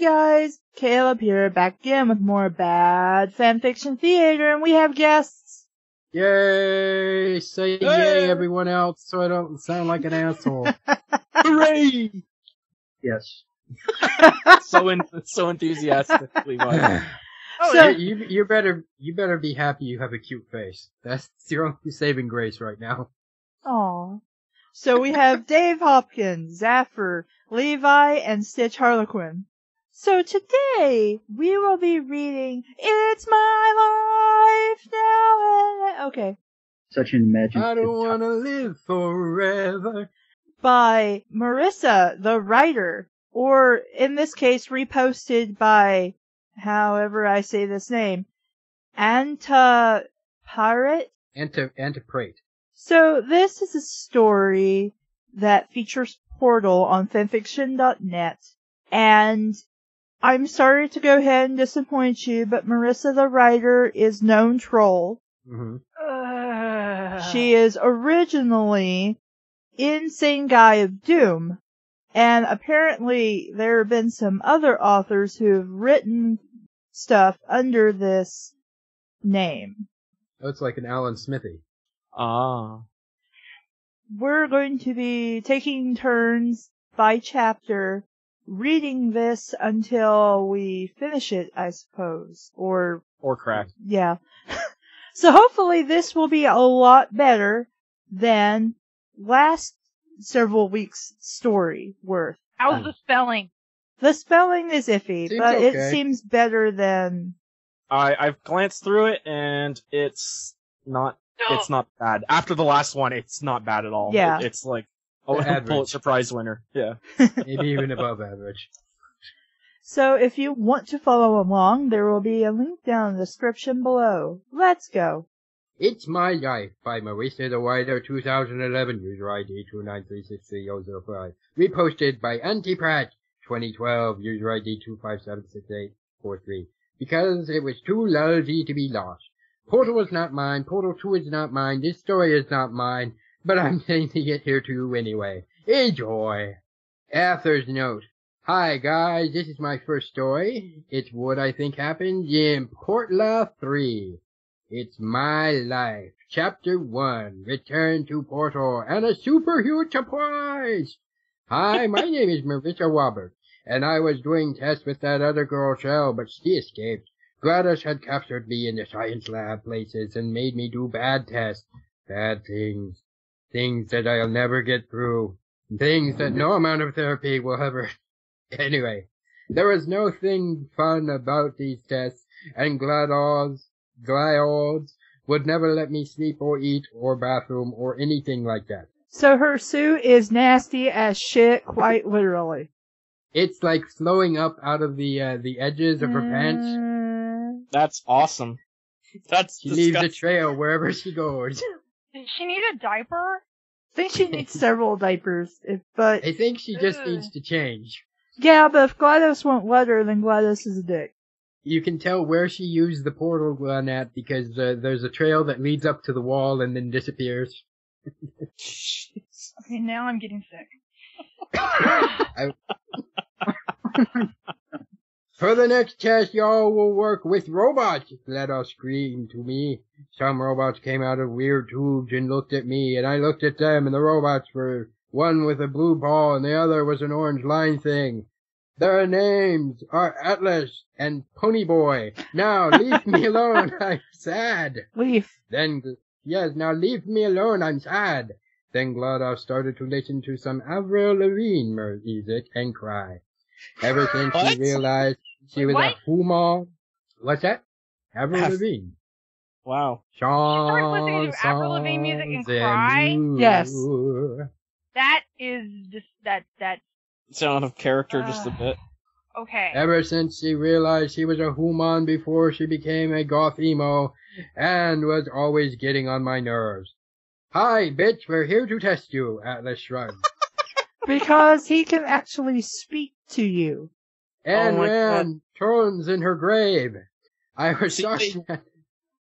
guys, Caleb here, back again with more bad fanfiction theater, and we have guests. Yay! Say yay, everyone else, so I don't sound like an asshole. Hooray! Yes. so enthusiastically. So you better be happy you have a cute face. That's your only saving grace right now. Aw. So we have Dave Hopkins, Zaffer, Levi, and Stitch Harlequin. So today, we will be reading It's My Life Now. Okay. Such an imaginative. I don't want to live forever. By MarissaTheWriter. Or, in this case, reposted by, however I say this name, Antipirate? Antiprate. So this is a story that features Portal on fanfiction.net, and I'm sorry to go ahead and disappoint you, but MarissaTheWriter is known troll. Mm-hmm. She is originally Insane Guy of Doom, and apparently there have been some other authors who have written stuff under this name. Oh, it's like an Alan Smithy. Ah. We're going to be taking turns by chapter reading this until we finish it, I suppose. Or crack. Yeah. So hopefully this will be a lot better than last several weeks' story worth. How's the spelling? The spelling is iffy, Seems but okay. it seems better than... I've glanced through it and it's not bad. After the last one, it's not bad at all. Yeah. It's like a Average. Pulitzer Prize winner. Yeah. Maybe even above average. So if you want to follow along, there will be a link down in the description below. Let's go. It's My Life by MarissaTheWriter 2011, user ID 2936305. Reposted by Antiprat 2012, user ID 2576843. Because it was too lousy to be lost. Portal was not mine, Portal 2 is not mine, this story is not mine, but I'm sending it here to you anyway. Enjoy! Author's note. Hi guys, this is my first story. It's what I think happened in Portla 3. It's My Life, Chapter 1, Return to Portal, and a super huge surprise! Hi, my name is Marissa Robert, and I was doing tests with that other girl Shell, but she escaped. Gladys had captured me in the science lab places and made me do bad tests. Bad things. Things that I'll never get through. Things that no amount of therapy will ever... Anyway, there was no thing fun about these tests, and Glyods would never let me sleep or eat or bathroom or anything like that. So her suit is nasty as shit, quite literally. It's like flowing up out of the edges of her pants. That's awesome. That's She disgusting. leaves a trail wherever she goes. Does she need a diaper? I think she needs several diapers, but... I think she just needs to change. Yeah, but if GLaDOS won't let her, then GLaDOS is a dick. You can tell where she used the portal gun at because there's a trail that leads up to the wall and then disappears. Okay, now I'm getting sick. For the next test, y'all will work with robots. GLaDOS screamed to me. Some robots came out of weird tubes and looked at me, and I looked at them, and the robots were one with a blue ball and the other was an orange line thing. Their names are Atlas and Ponyboy. Now leave me alone, I'm sad. Leave. Now leave me alone, I'm sad. Then GLaDOS started to listen to some Avril Lavigne music and cry. Ever since she realized she was a human. What's that? Avril Lavigne. Wow. She started listening to Avril Lavigne music and cry? Yes. That is just, that. It's out of character just a bit. Okay. Ever since she realized she was a human before she became a goth emo, and was always getting on my nerves. Hi, bitch, we're here to test you, Atlas shrugged. Because he can actually speak to you. And ran turns in her grave. I was shocked.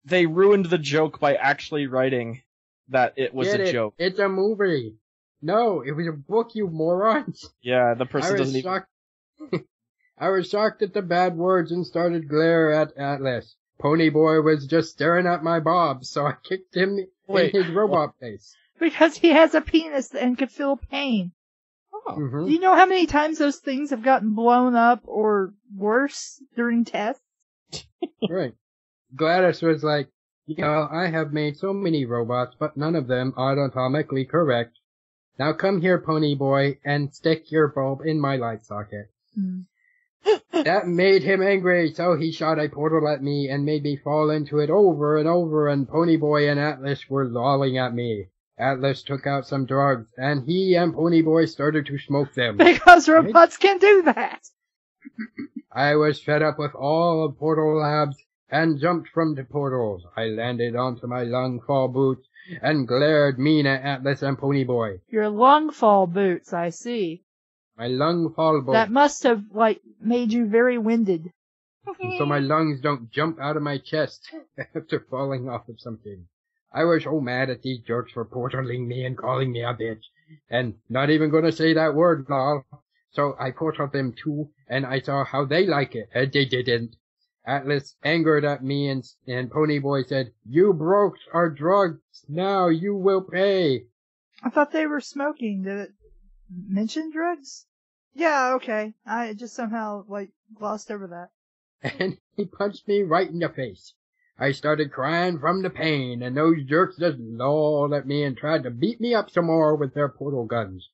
They ruined the joke by actually writing that it was a joke. It's a movie. No, it was a book, you morons. Yeah, the person doesn't even... I was shocked at the bad words and started glare at Atlas. Ponyboy was just staring at my bob, so I kicked him in his robot face. Because he has a penis and can feel pain. Oh. Mm-hmm. Do you know how many times those things have gotten blown up or worse during tests? Right. Gladys was like, I have made so many robots, but none of them are anatomically correct. Now come here, Ponyboy, and stick your bulb in my light socket. Mm. That made him angry, so he shot a portal at me and made me fall into it over and over, and Ponyboy and Atlas were lolling at me. Atlas took out some drugs, and he and Ponyboy started to smoke them. Because robots can do that! I was fed up with all of Portal Labs and jumped from the portals. I landed onto my lung fall boots and glared mean at Atlas and Ponyboy. Your lung fall boots, I see. My lung fall boots. That must have, made you very winded. So my lungs don't jump out of my chest after falling off of something. I was so mad at these jerks for portaling me and calling me a bitch. And not even gonna say that word, lol. So I portaled them too, and I saw how they like it, and they didn't. Atlas angered at me, and Ponyboy said, "You broke our drugs, now you will pay." I thought they were smoking. Did it mention drugs? Yeah, okay. I just somehow, glossed over that. And he punched me right in the face. I started crying from the pain, and those jerks just lolled at me and tried to beat me up some more with their portal guns.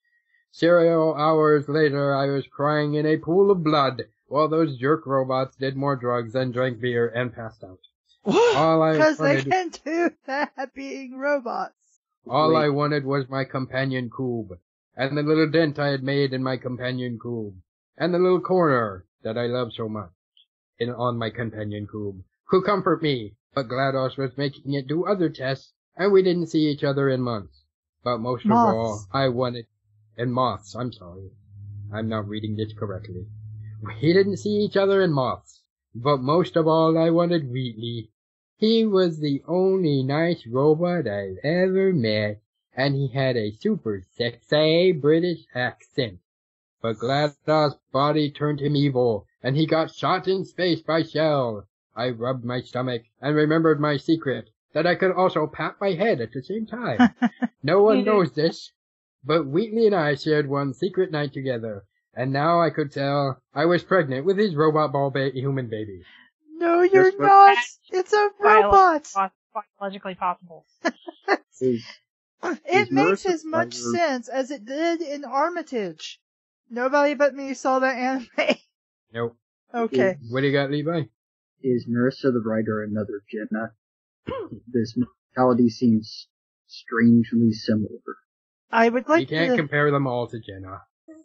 Several hours later, I was crying in a pool of blood, while those jerk robots did more drugs and drank beer and passed out. Because they can do that being robots. All I wanted was my companion cube, and the little dent I had made in my companion cube, and the little corner that I love so much on my companion cube, could comfort me, but GLaDOS was making it do other tests, and we didn't see each other in months. But most of all, I wanted... In moths, I'm sorry. I'm not reading this correctly. We didn't see each other in moths. But most of all, I wanted Wheatley. He was the only nice robot I've ever met, and he had a super sexy British accent. But GLaDOS' body turned him evil, and he got shot in space by shells. I rubbed my stomach and remembered my secret, that I could also pat my head at the same time. No one knows this, but Wheatley and I shared one secret night together, and now I could tell I was pregnant with his robot ball human baby. No, you're not! It's a robot! Biologically possible. It makes as much sense as it did in Armitage. Nobody but me saw that anime. Nope. Okay. What do you got, Levi? Is Marissa the writer another Jenna? This mentality seems strangely similar. I would like You can't compare them all to Jenna.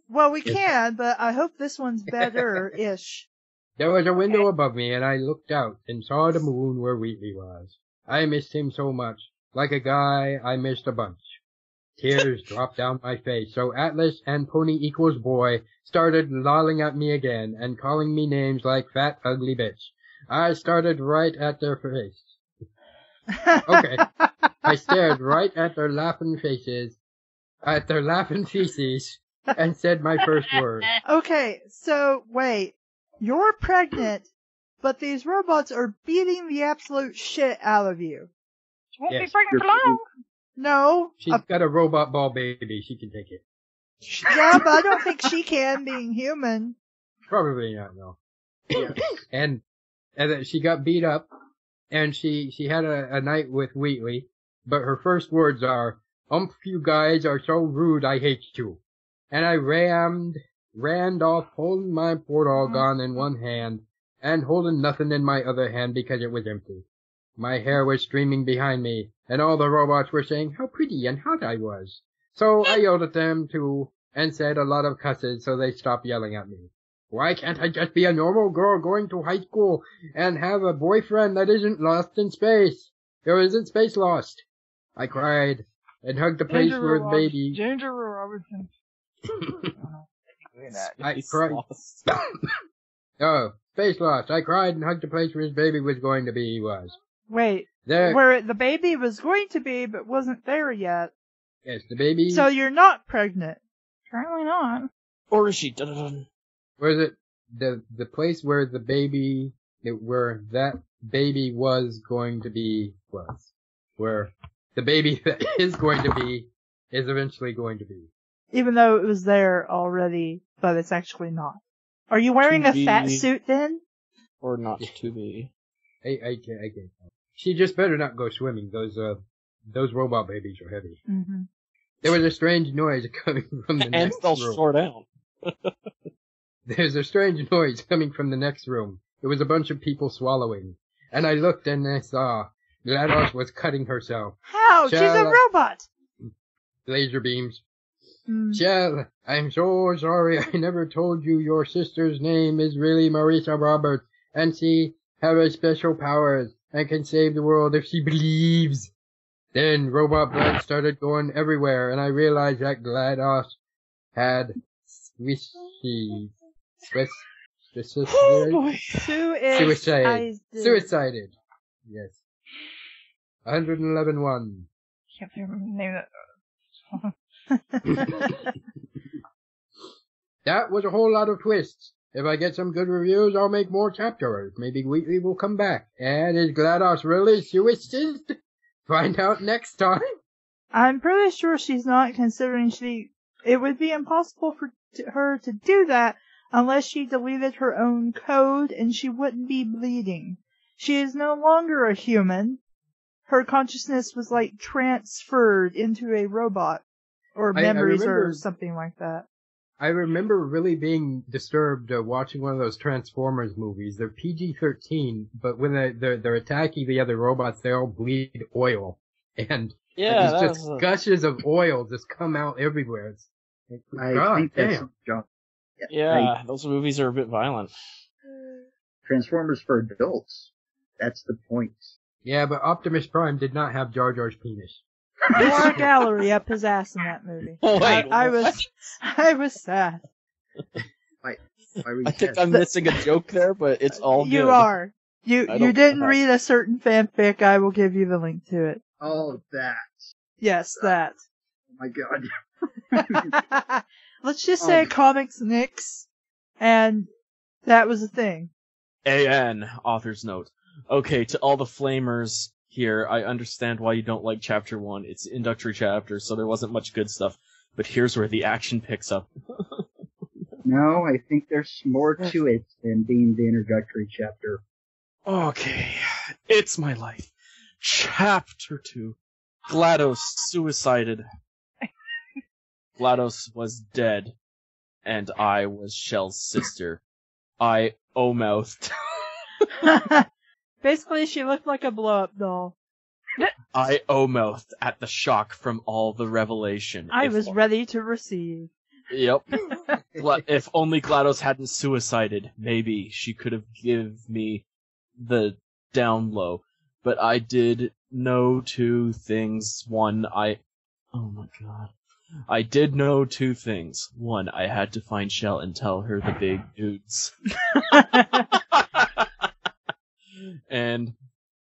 Well, we can, but I hope this one's better-ish. There was a window above me, and I looked out and saw the moon where Wheatley was. I missed him so much. Like a guy, I missed a bunch. Tears dropped down my face, so Atlas and Pony equals boy started lolling at me again and calling me names like fat, ugly bitch. I started right at their face. Okay. I stared right at their laughing faces, feces, and said my first word. Okay, so wait. You're pregnant, but these robots are beating the absolute shit out of you. She won't be pregnant for long. No. She's got a robot ball baby. She can take it. Yeah, but I don't think she can, being human. Probably not, no. And she got beat up, and she had a night with Wheatley, but her first words are, you guys are so rude, I hate you. And I ran off holding my portal gun in one hand, and holding nothing in my other hand because it was empty. My hair was streaming behind me, and all the robots were saying how pretty and hot I was. So I yelled at them too, and said a lot of cusses so they stopped yelling at me. Why can't I just be a normal girl going to high school and have a boyfriend that isn't lost in space? Or isn't space lost? I cried and hugged the place where the baby... Ginger Robertson. I cried... Oh, space lost. I cried and hugged the place where his baby was going to be, he was. Wait, there... where the baby was going to be but wasn't there yet. Yes, the baby... So you're not pregnant. Apparently not. Or is she? Dun-dun-dun. Was it the place where that baby was going to be where the baby that is going to be is eventually going to be. Even though it was there already, but it's actually not. Are you wearing a fat suit then? Or not to be. I can't. She just better not go swimming. Those robot babies are heavy. Mm-hmm. There was a strange noise coming from the And next they'll room. shore down. There's a strange noise coming from the next room. It was a bunch of people swallowing. And I looked and I saw GLaDOS was cutting herself. How? She's a robot! Laser beams. Shell, I'm so sorry I never told you your sister's name is really Marissa Roberts, and she has special powers and can save the world if she believes. Then robot blood started going everywhere, and I realized that GLaDOS had suicided. Yes. 111-1. Can't remember the name of That was a whole lot of twists. If I get some good reviews, I'll make more chapters. Maybe Wheatley will come back. And is GLaDOS really suicided? Find out next time. I'm pretty sure she's not, considering it would be impossible for her to do that unless she deleted her own code, and she wouldn't be bleeding. She is no longer a human. Her consciousness was like transferred into a robot. Or memories or something like that. I remember really being disturbed watching one of those Transformers movies. They're PG-13, but when they're attacking the other robots, they all bleed oil. And Yeah, there's just gushes of oil just come out everywhere. It's like, I think that's John. Yeah, those movies are a bit violent. Transformers for adults. That's the point. Yeah, but Optimus Prime did not have Jar Jar's penis. Or a gallery up his ass in that movie. Oh, wait, I was sad. I think I'm missing a joke there, but it's all good. You are. You didn't know. read a certain fanfic. I will give you the link to it. Oh, that. Yes, that. Oh my god. Let's just say Comics Nix, and that was a thing. AN, author's note. Okay, to all the flamers here, I understand why you don't like chapter 1. It's an introductory chapter, so there wasn't much good stuff. But here's where the action picks up. No, I think there's more to it than being the introductory chapter. Okay, it's my life. Chapter 2. GLaDOS suicided. GLaDOS was dead, and I was Shell's sister. I O-mouthed. Basically, she looked like a blow-up doll. I O-mouthed at the shock from all the revelation. I was ready to receive. Yep. If only GLaDOS hadn't suicided, maybe she could have given me the down low. But I did know two things. One, oh my god. I did know two things. One, I had to find Shell and tell her the big dudes. And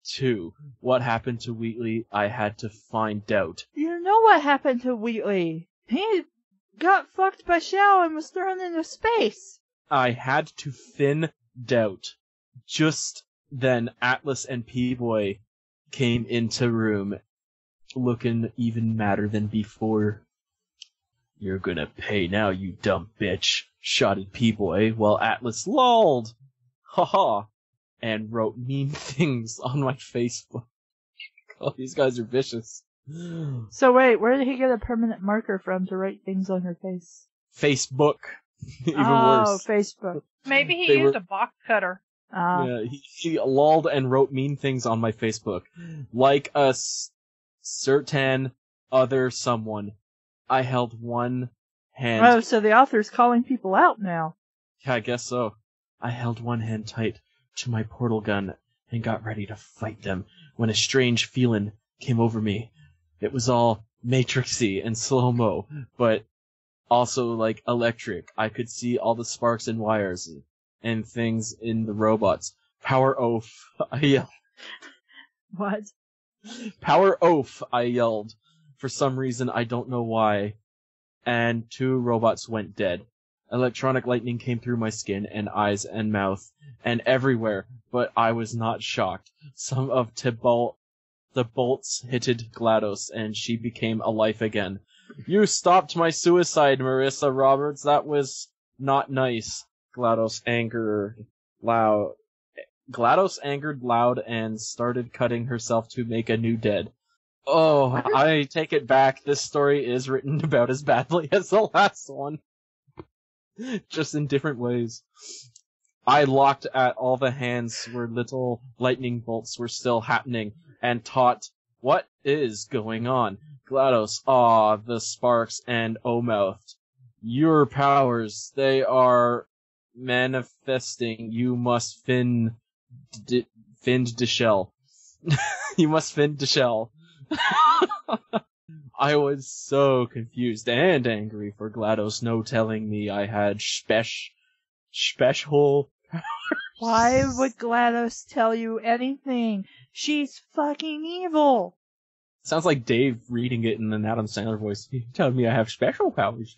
two, what happened to Wheatley, I had to find out. You know what happened to Wheatley? He got fucked by Shell and was thrown into space. I had to thin doubt. Just then, Atlas and P-Boy came into room, looking even madder than before. You're gonna pay now, you dumb bitch, shouted P-Boy, while Atlas lolled. Haha. And wrote mean things on my Facebook. Oh, these guys are vicious. So wait, where did he get a permanent marker from to write things on her face? Facebook. Even Oh, worse. Facebook. Maybe he used a box cutter. Yeah, he lolled and wrote mean things on my Facebook. Like a certain other someone. I held one hand... Oh, so the author's calling people out now. Yeah, I guess so. I held one hand tight to my portal gun and got ready to fight them when a strange feeling came over me. It was all matrixy and slow-mo, but also like electric. I could see all the sparks and wires and things in the robots. Power oaf, I yelled. What? Power oaf, I yelled. For some reason, I don't know why. And two robots went dead. Electronic lightning came through my skin and eyes and mouth and everywhere, but I was not shocked. Some of the bolts hitted GLaDOS, and she became alive again. You stopped my suicide, Marissa Roberts. That was not nice. GLaDOS angered loud and started cutting herself to make a new dead. Oh, I take it back. This story is written about as badly as the last one. Just in different ways. I looked at all the hands where little lightning bolts were still happening and taught, what is going on? GLaDOS, the sparks, and O-mouthed. Your powers, they are manifesting. You must find the shell. You must find the shell. I was so confused and angry for GLaDOS no telling me I had special powers. Why would GLaDOS tell you anything? She's fucking evil. Sounds like Dave reading it in an Adam Sandler voice. He told me I have special powers.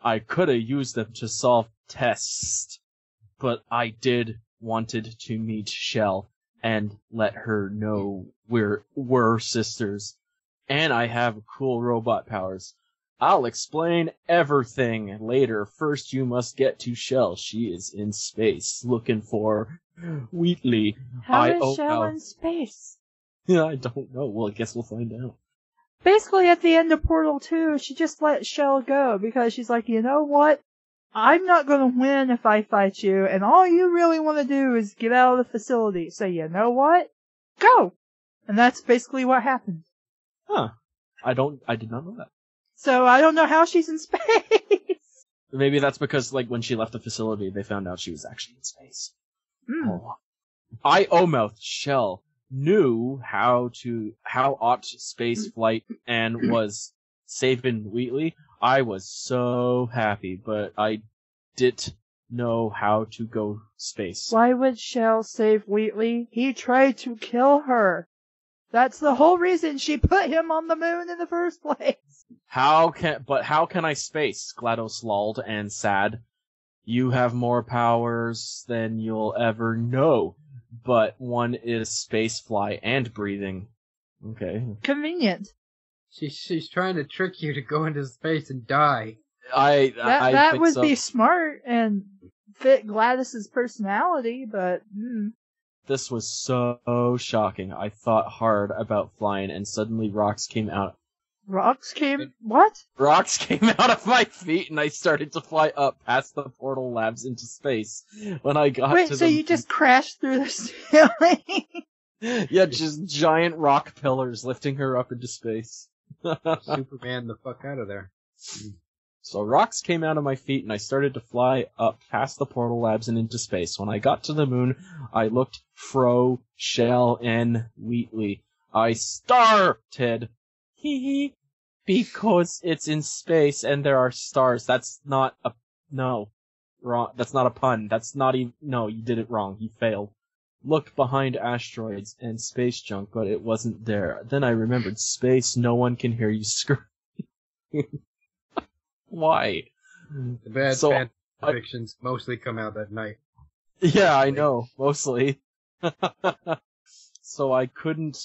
I could have used them to solve tests, but I did wanted to meet Shell and let her know we're sisters. And I have cool robot powers. I'll explain everything later. First, you must get to Shell. She is in space, looking for Wheatley. How is Shell in space? Yeah, I don't know. Well, I guess we'll find out. Basically, at the end of Portal 2, she just let Shell go because she's like, you know what? I'm not gonna win if I fight you, and all you really want to do is get out of the facility. So you know what? Go! And that's basically what happened. Huh. I did not know that. So I don't know how she's in space. Maybe that's because, like, when she left the facility, they found out she was actually in space. Oh. I O-mouthed Shell knew how ought space flight and was saving Wheatley. I was so happy, but I didn't know how to go space. Why would Shell save Wheatley? He tried to kill her. That's the whole reason she put him on the moon in the first place. How can I space? GLaDOS lolled and sad. You have more powers than you'll ever know, but one is spacefly and breathing. Okay. Convenient. She's trying to trick you to go into space and die. That would be smart and fit GLaDOS's personality, but This was so shocking. I thought hard about flying, and suddenly rocks came out. What? Rocks came out of my feet, and I started to fly up past the portal labs into space. When I got Wait, so you just crashed through the ceiling? Yeah, just giant rock pillars lifting her up into space. Superman the fuck out of there. So rocks came out of my feet, and I started to fly up past the portal labs and into space. When I got to the moon, I looked fro, Shell, and Wheatley. I started. Hee because it's in space and there are stars. That's not a wrong. That's not a pun. That's not even. No, you did it wrong. You failed. Looked behind asteroids and space junk, but it wasn't there. Then I remembered space. No one can hear you scream. Why? The bad fan fictions mostly come out that night. Yeah, I know. Mostly. So I couldn't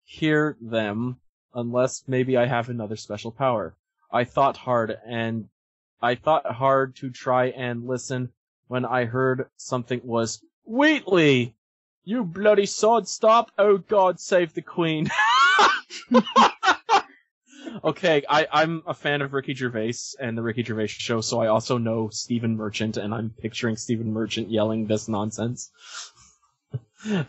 hear them unless maybe I have another special power. I thought hard to try and listen when I heard something was, Wheatley! You bloody sod, stop! Oh God, save the Queen! Okay, I'm a fan of Ricky Gervais and the Ricky Gervais Show, so I also know Stephen Merchant, and I'm picturing Stephen Merchant yelling this nonsense.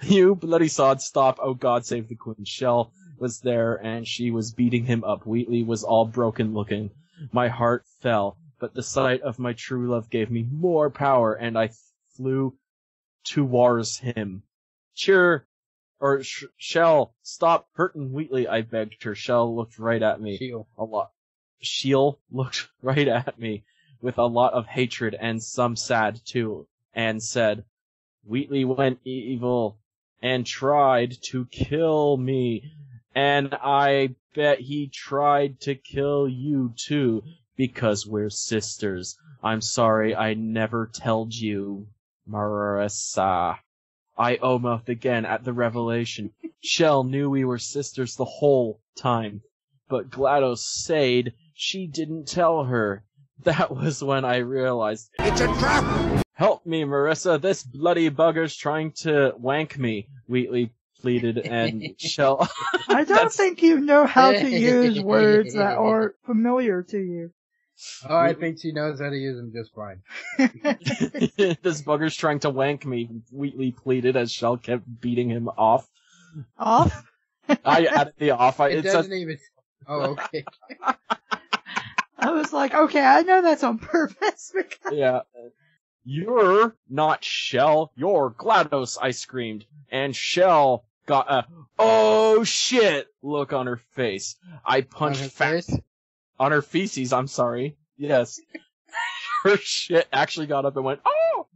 You bloody sod, stop! Oh God, save the Queen! Shell was there, and she was beating him up. Wheatley was all broken looking. My heart fell, but the sight of my true love gave me more power, and I flew towards him. Shell, stop hurting Wheatley, I begged her. Shell looked right at me. Shell looked right at me with a lot of hatred and some sad too, and said, Wheatley went evil and tried to kill me. And I bet he tried to kill you too. Because we're sisters. I'm sorry I never told you, Marissa. I O-mouthed again at the revelation. Shell knew we were sisters the whole time. But GLaDOS said she didn't tell her. That was when I realized... It's a trap! Help me, Marissa, this bloody bugger's trying to wank me, Wheatley pleaded, and Shell... I don't think you know how to use words that are familiar to you. Oh, I think she knows how to use them just fine. This bugger's trying to wank me, Wheatley pleaded as Shell kept beating him off. Off? I added the off. It doesn't even... Oh, okay. I was like, okay, I know that's on purpose. Because... Yeah. You're not Shell, you're GLaDOS, I screamed. And Shell got a, oh shit, look on her face. I punched on her feces, I'm sorry. Yes. Her shit actually got up and went, oh!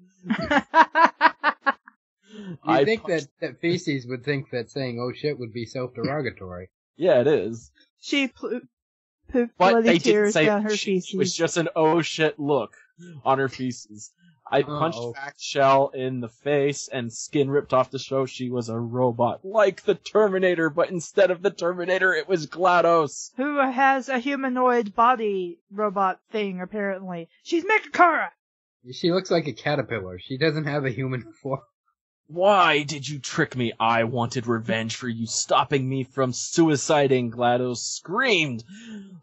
You think that feces would think that saying oh shit would be self-derogatory. Yeah, it is. She pooped but bloody they tears didn't say down her feces. It was just an oh shit look on her feces. I punched back Shell in the face, and skin ripped off to show she was a robot, like the Terminator, but instead of the Terminator, it was GLaDOS. Who has a humanoid body robot thing, apparently. She's Mechakara! She looks like a caterpillar. She doesn't have a human form. Why did you trick me? I wanted revenge for you stopping me from suiciding, GLaDOS screamed.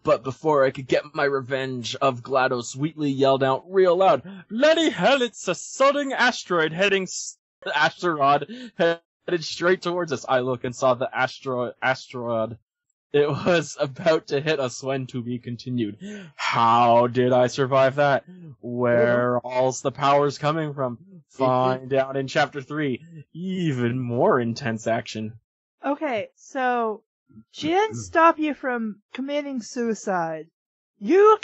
But before I could get my revenge of GLaDOS, Wheatley yelled out real loud, bloody hell, it's a sodding asteroid headed straight towards us. I looked and saw the asteroid. It was about to hit us when to be continued. How did I survive that? Where all's the powers coming from? Find out in Chapter 3. Even more intense action. Okay, so she didn't stop you from committing suicide. You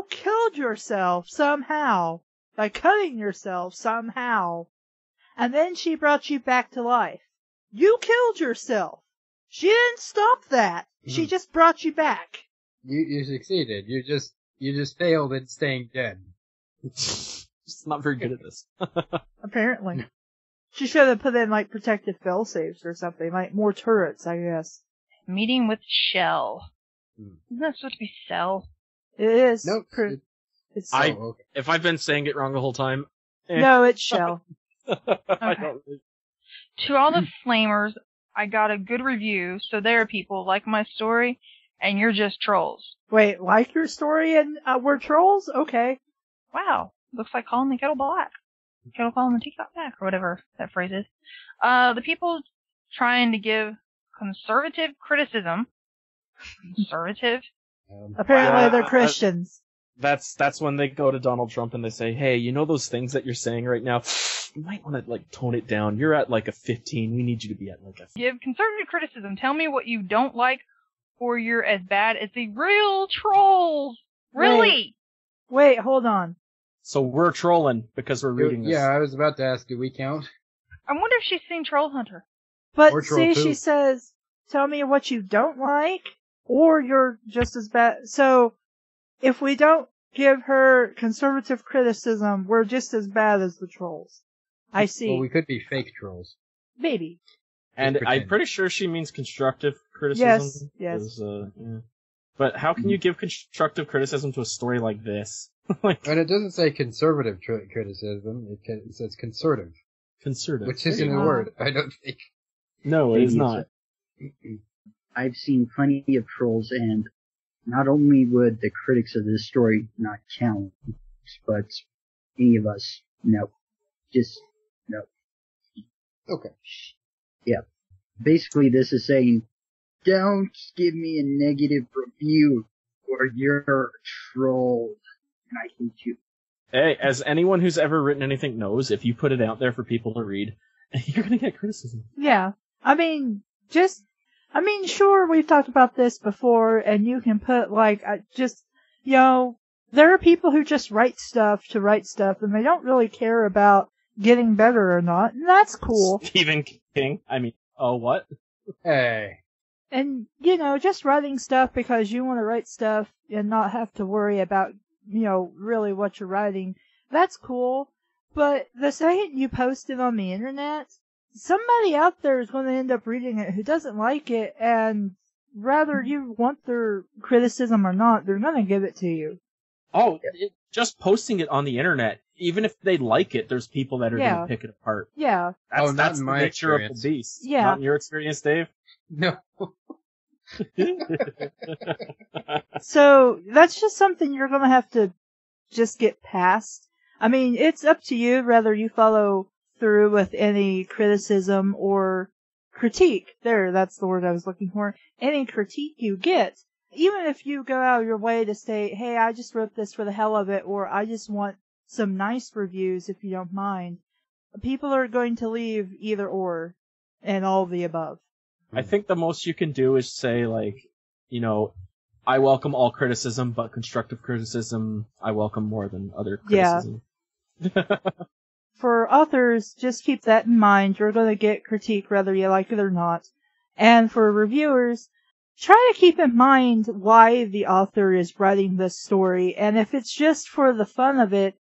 killed yourself somehow by cutting yourself somehow, and then she brought you back to life. You killed yourself. She didn't stop that. She just brought you back. You succeeded. You just failed at staying dead. She's not very good at this. Apparently. She should have put in, like, protective fail-safes or something. Like, more turrets, I guess. Meeting with Shell. Isn't that supposed to be Cell? It is. Nope. It's okay. If I've been saying it wrong the whole time... No, it's Shell. I don't really... To all the flamers, I got a good review, so there are people like my story, and you're just trolls. Wait, like your story and we're trolls? Okay. Wow. Looks like calling the kettle black. Kettle calling the teapot black, or whatever that phrase is. The people trying to give conservative criticism. Conservative? Apparently they're Christians. That's when they go to Donald Trump and they say, hey, you know those things that you're saying right now? You might want to, like, tone it down. You're at, like, a 15. We need you to be at, like, a... Give conservative criticism. Tell me what you don't like, or you're as bad as the real trolls. Really? Wait, hold on. So we're trolling because we're reading this. Yeah, I was about to ask, do we count? I wonder if she's seen Troll Hunter. But Or see, Troll she 2. says, tell me what you don't like, or you're just as bad. So, if we don't give her conservative criticism, we're just as bad as the trolls. I see. Well, we could be fake trolls. Maybe. And I'm pretty sure she means constructive criticism. Yes. Yeah. But how can you give constructive criticism to a story like this? And it doesn't say conservative criticism, it says conservative. Conservative. Which isn't a word, I don't think. No, it is not. I've seen plenty of trolls, and not only would the critics of this story not count, but any of us, no. Just, no. Okay. Yeah. Basically, this is saying, don't give me a negative review, or you're a troll, and I hate you. Hey, as anyone who's ever written anything knows, if you put it out there for people to read, you're gonna get criticism. Yeah. Sure, we've talked about this before, and you can put, like, there are people who just write stuff to write stuff, and they don't really care about getting better or not, and that's cool. Stephen King? I mean, oh, what? Hey. And, just writing stuff because you want to write stuff and not have to worry about, really what you're writing, that's cool. But the second you post it on the internet, somebody out there is going to end up reading it who doesn't like it, and whether you want their criticism or not, they're going to give it to you. Oh, just posting it on the internet, even if they like it, there's people that are going to pick it apart. Yeah. That's the nature of the beast. Yeah. Not in your experience, Dave? No. So, that's just something you're going to have to just get past. I mean, it's up to you whether you follow through with any criticism or critique. That's the word I was looking for. Any critique you get. Even if you go out of your way to say, hey, I just wrote this for the hell of it, or I just want some nice reviews if you don't mind, people are going to leave either or, and all of the above. I think the most you can do is say, I welcome all criticism, but constructive criticism I welcome more than other criticism. Yeah. For authors, just keep that in mind. You're going to get critique whether you like it or not. And for reviewers, try to keep in mind why the author is writing this story, and if it's just for the fun of it,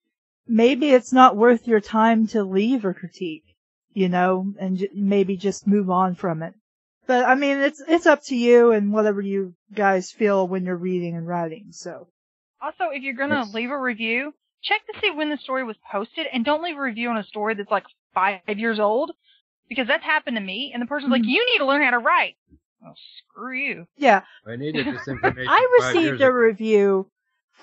maybe it's not worth your time to leave a critique, and maybe just move on from it. But, I mean, it's up to you and whatever you guys feel when you're reading and writing, so. Also, if you're gonna leave a review, check to see when the story was posted, and don't leave a review on a story that's like 5 years old, because that's happened to me, and the person's like, you need to learn how to write. Oh, screw you. Yeah. I needed this information. I received a review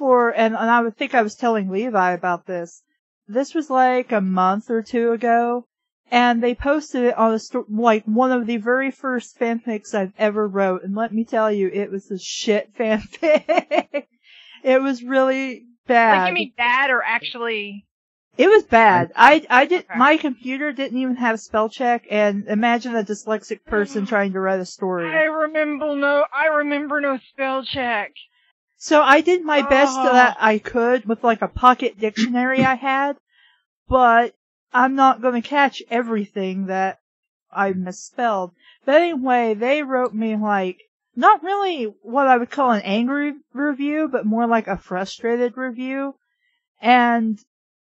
and I would think I was telling Levi about this. This was like a month or two ago, and they posted it on one of the very first fanfics I've ever wrote, and let me tell you, it was a shit fanfic. It was really bad. Like, you mean bad or actually? It was bad. My computer didn't even have spell check, and imagine a dyslexic person trying to write a story. I remember no spell check. So I did my best that I could with like a pocket dictionary I had, but I'm not going to catch everything that I misspelled. But anyway, they wrote me not really what I would call an angry review, but more like a frustrated review. And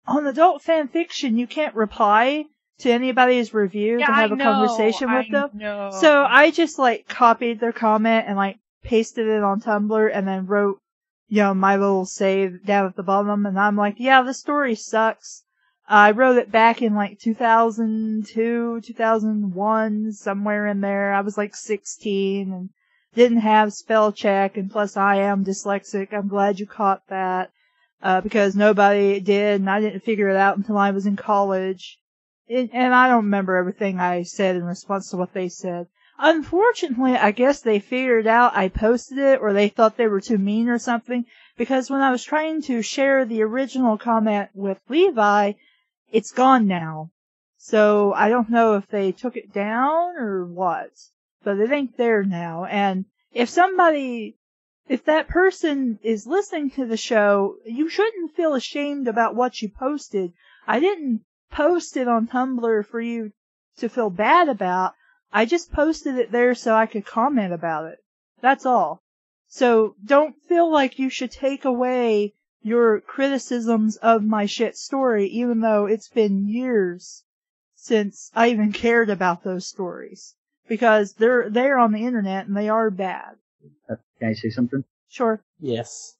on adult fanfiction, you can't reply to anybody's review to have a conversation with them. So I just copied their comment and pasted it on Tumblr and then wrote, my little save down at the bottom. And I'm like, yeah, the story sucks. I wrote it back in 2002, 2001, somewhere in there. I was 16 and didn't have spell check, and plus I am dyslexic. I'm glad you caught that. Because nobody did, and I didn't figure it out until I was in college. And I don't remember everything I said in response to what they said. Unfortunately, I guess they figured out I posted it, or they thought they were too mean or something, because when I was trying to share the original comment with Levi, it's gone now. So I don't know if they took it down or what, but it ain't there now. And if that person is listening to the show, you shouldn't feel ashamed about what you posted. I didn't post it on Tumblr for you to feel bad about. I just posted it there so I could comment about it. That's all. So don't feel like you should take away your criticisms of my shit story, even though it's been years since I even cared about those stories. Because they're on the internet and they are bad. Can I say something? Sure. Yes.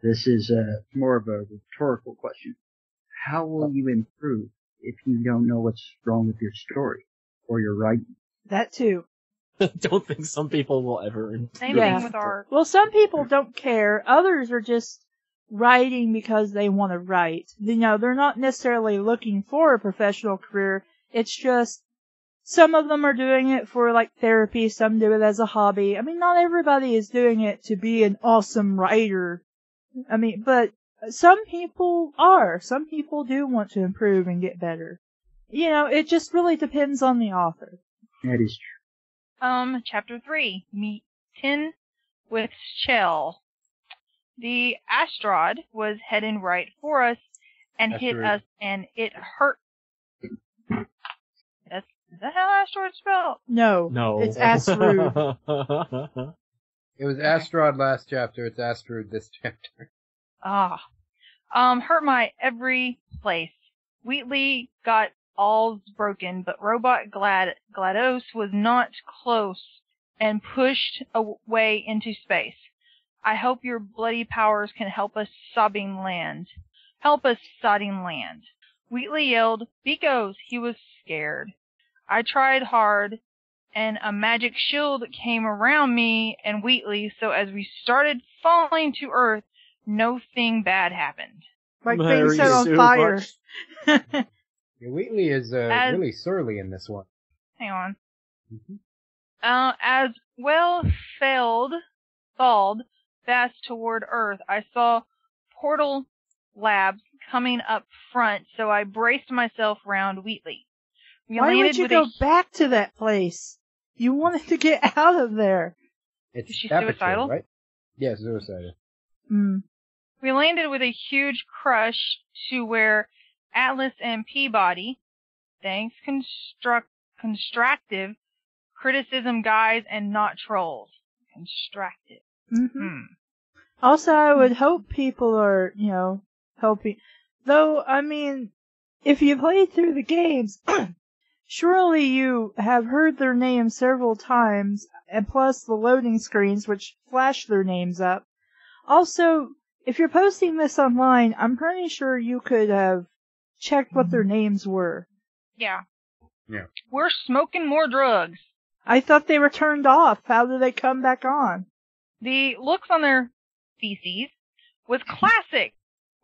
This is more of a rhetorical question. How will you improve if you don't know what's wrong with your story or your writing? That too. I don't think some people will ever improve. Same thing with art. Well, some people don't care. Others are just writing because they want to write. They're not necessarily looking for a professional career. It's just some of them are doing it for therapy, some do it as a hobby. I mean, not everybody is doing it to be an awesome writer. I mean, but some people are. Some people do want to improve and get better. It just really depends on the author. That is true. Chapter 3. Meet Tin with Shell. The asteroid was heading right for us and hit us, and it hurt. Yes. Is that how asteroid's spelled? No. No. It's Asteroid. It was Asteroid last chapter, it's Asteroid this chapter. Hurt my every place. Wheatley got all broken, but Robot GLaDOS was not close and pushed away into space. I hope your bloody powers can help us sodding land. Help us sodding land. Wheatley yelled, because he was scared. I tried hard, and a magic shield came around me and Wheatley, so as we started falling to Earth, no thing bad happened. Like being set on fire. Yeah, Wheatley is really surly in this one. Hang on. Mm-hmm. As well falled fast toward Earth, I saw portal labs coming up front, so I braced myself round Wheatley. Why would you go back to that place? You wanted to get out of there. Is she suicidal? Right? Yeah, suicidal. We landed with a huge crush to where Atlas and Peabody, thanks constructive criticism guys and not trolls. Constructive. Also, I would hope people are, helping. Though, I mean, if you played through the games, surely you have heard their names several times, and plus the loading screens which flash their names up. Also, if you're posting this online, I'm pretty sure you could have checked what their names were. Yeah. Yeah. We're smoking more drugs. I thought they were turned off. How did they come back on? The looks on their feces was classic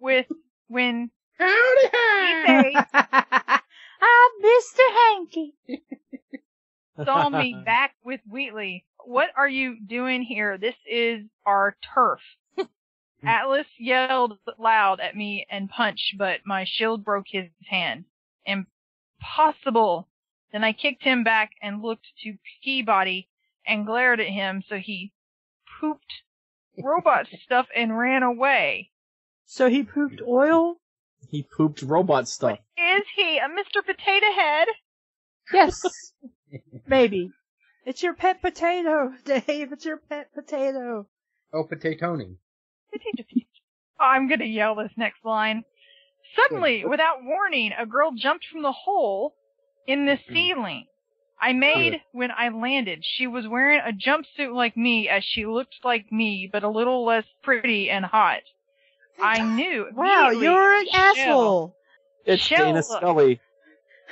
with when Howdy, he said, I'm Mr. Hanky. saw me back with Wheatley. What are you doing here? This is our turf. Atlas yelled loud at me and punched, but my shield broke his hand. Impossible. Then I kicked him back and looked to Peabody and glared at him, so he pooped robot stuff and ran away. So he pooped oil? He pooped robot stuff. Is he a Mr. Potato Head? Yes. Maybe. It's your pet potato, Dave. It's your pet potato. Oh, potatoni. I'm gonna yell this next line. Suddenly, without warning, a girl jumped from the hole in the ceiling I made when I landed. She was wearing a jumpsuit like me, as she looked like me, but a little less pretty and hot. I knew. Wow, you're an asshole. It's Dana Scully.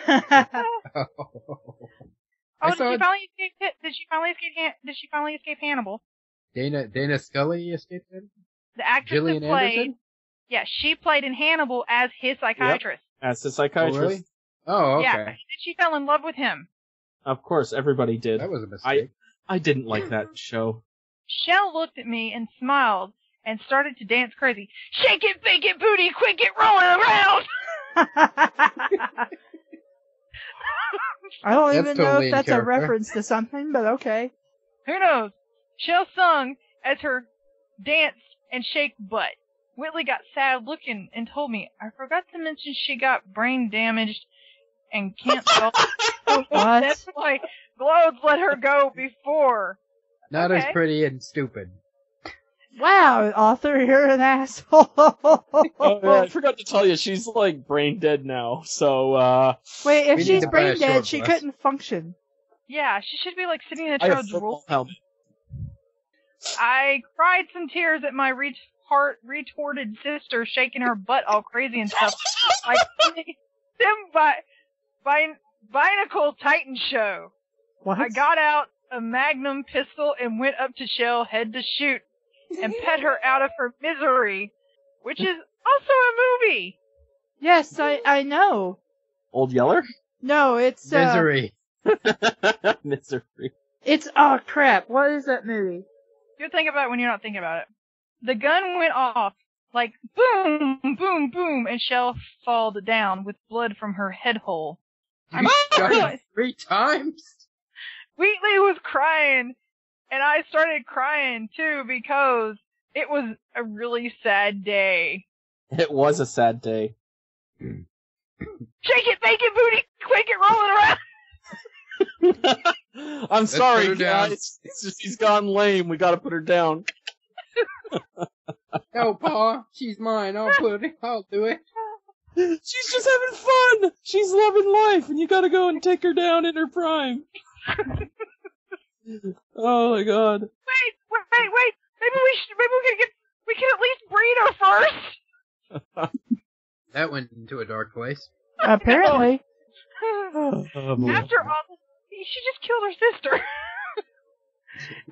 Did she finally escape Hannibal? Dana Scully escaped him? The actress Gillian that played. Anderson? Yeah, she played in Hannibal as his psychiatrist. Yep, as his psychiatrist. Oh, really? Oh, okay. Yeah, she fell in love with him. Of course, everybody did. That was a mistake. I didn't like that show. Shell looked at me and smiled and started to dance crazy. Shake it, bake it, booty, quick it, rolling around! I don't even know totally if that's in a character. reference to something, but okay. Who knows? Shell sung as her dance and shake butt. Whitley got sad looking and told me, I forgot to mention she got brain damaged and can't talk. That's why Glodes let her go before. Not as pretty and stupid. Wow, author, you're an asshole. I forgot to tell you, she's like brain dead now, so Wait, if We need she's to buy a brain dead, short she bus. couldn't function. Yeah, she should be like sitting in a I have child's football roll. helmet. I cried some tears at my retorted sister shaking her butt all crazy and stuff. Like them Binacle Titan show. What? I got out a Magnum pistol and went up to Shell head to shoot and pet her out of her misery, which is also a movie. Yes, I know. Old Yeller? No, it's Misery. Misery. It's oh crap. What is that movie? You think about it when you're not thinking about it. The gun went off like boom, boom, boom, and Shell falled down with blood from her head hole. You shot him 3 times? Wheatley was crying, and I started crying too because it was a really sad day. It was a sad day. Shake it, bake it, booty, quick it, rolling around. I'm sorry, put her down. guys. It's just she's gone lame. We gotta put her down. No, Pa, she's mine. I'll do it. She's just having fun. She's loving life, and you gotta go and take her down in her prime. Oh my god. Wait. We can at least breed her first. That went into a dark place. Apparently. Oh, boy. After all, she just killed her sister.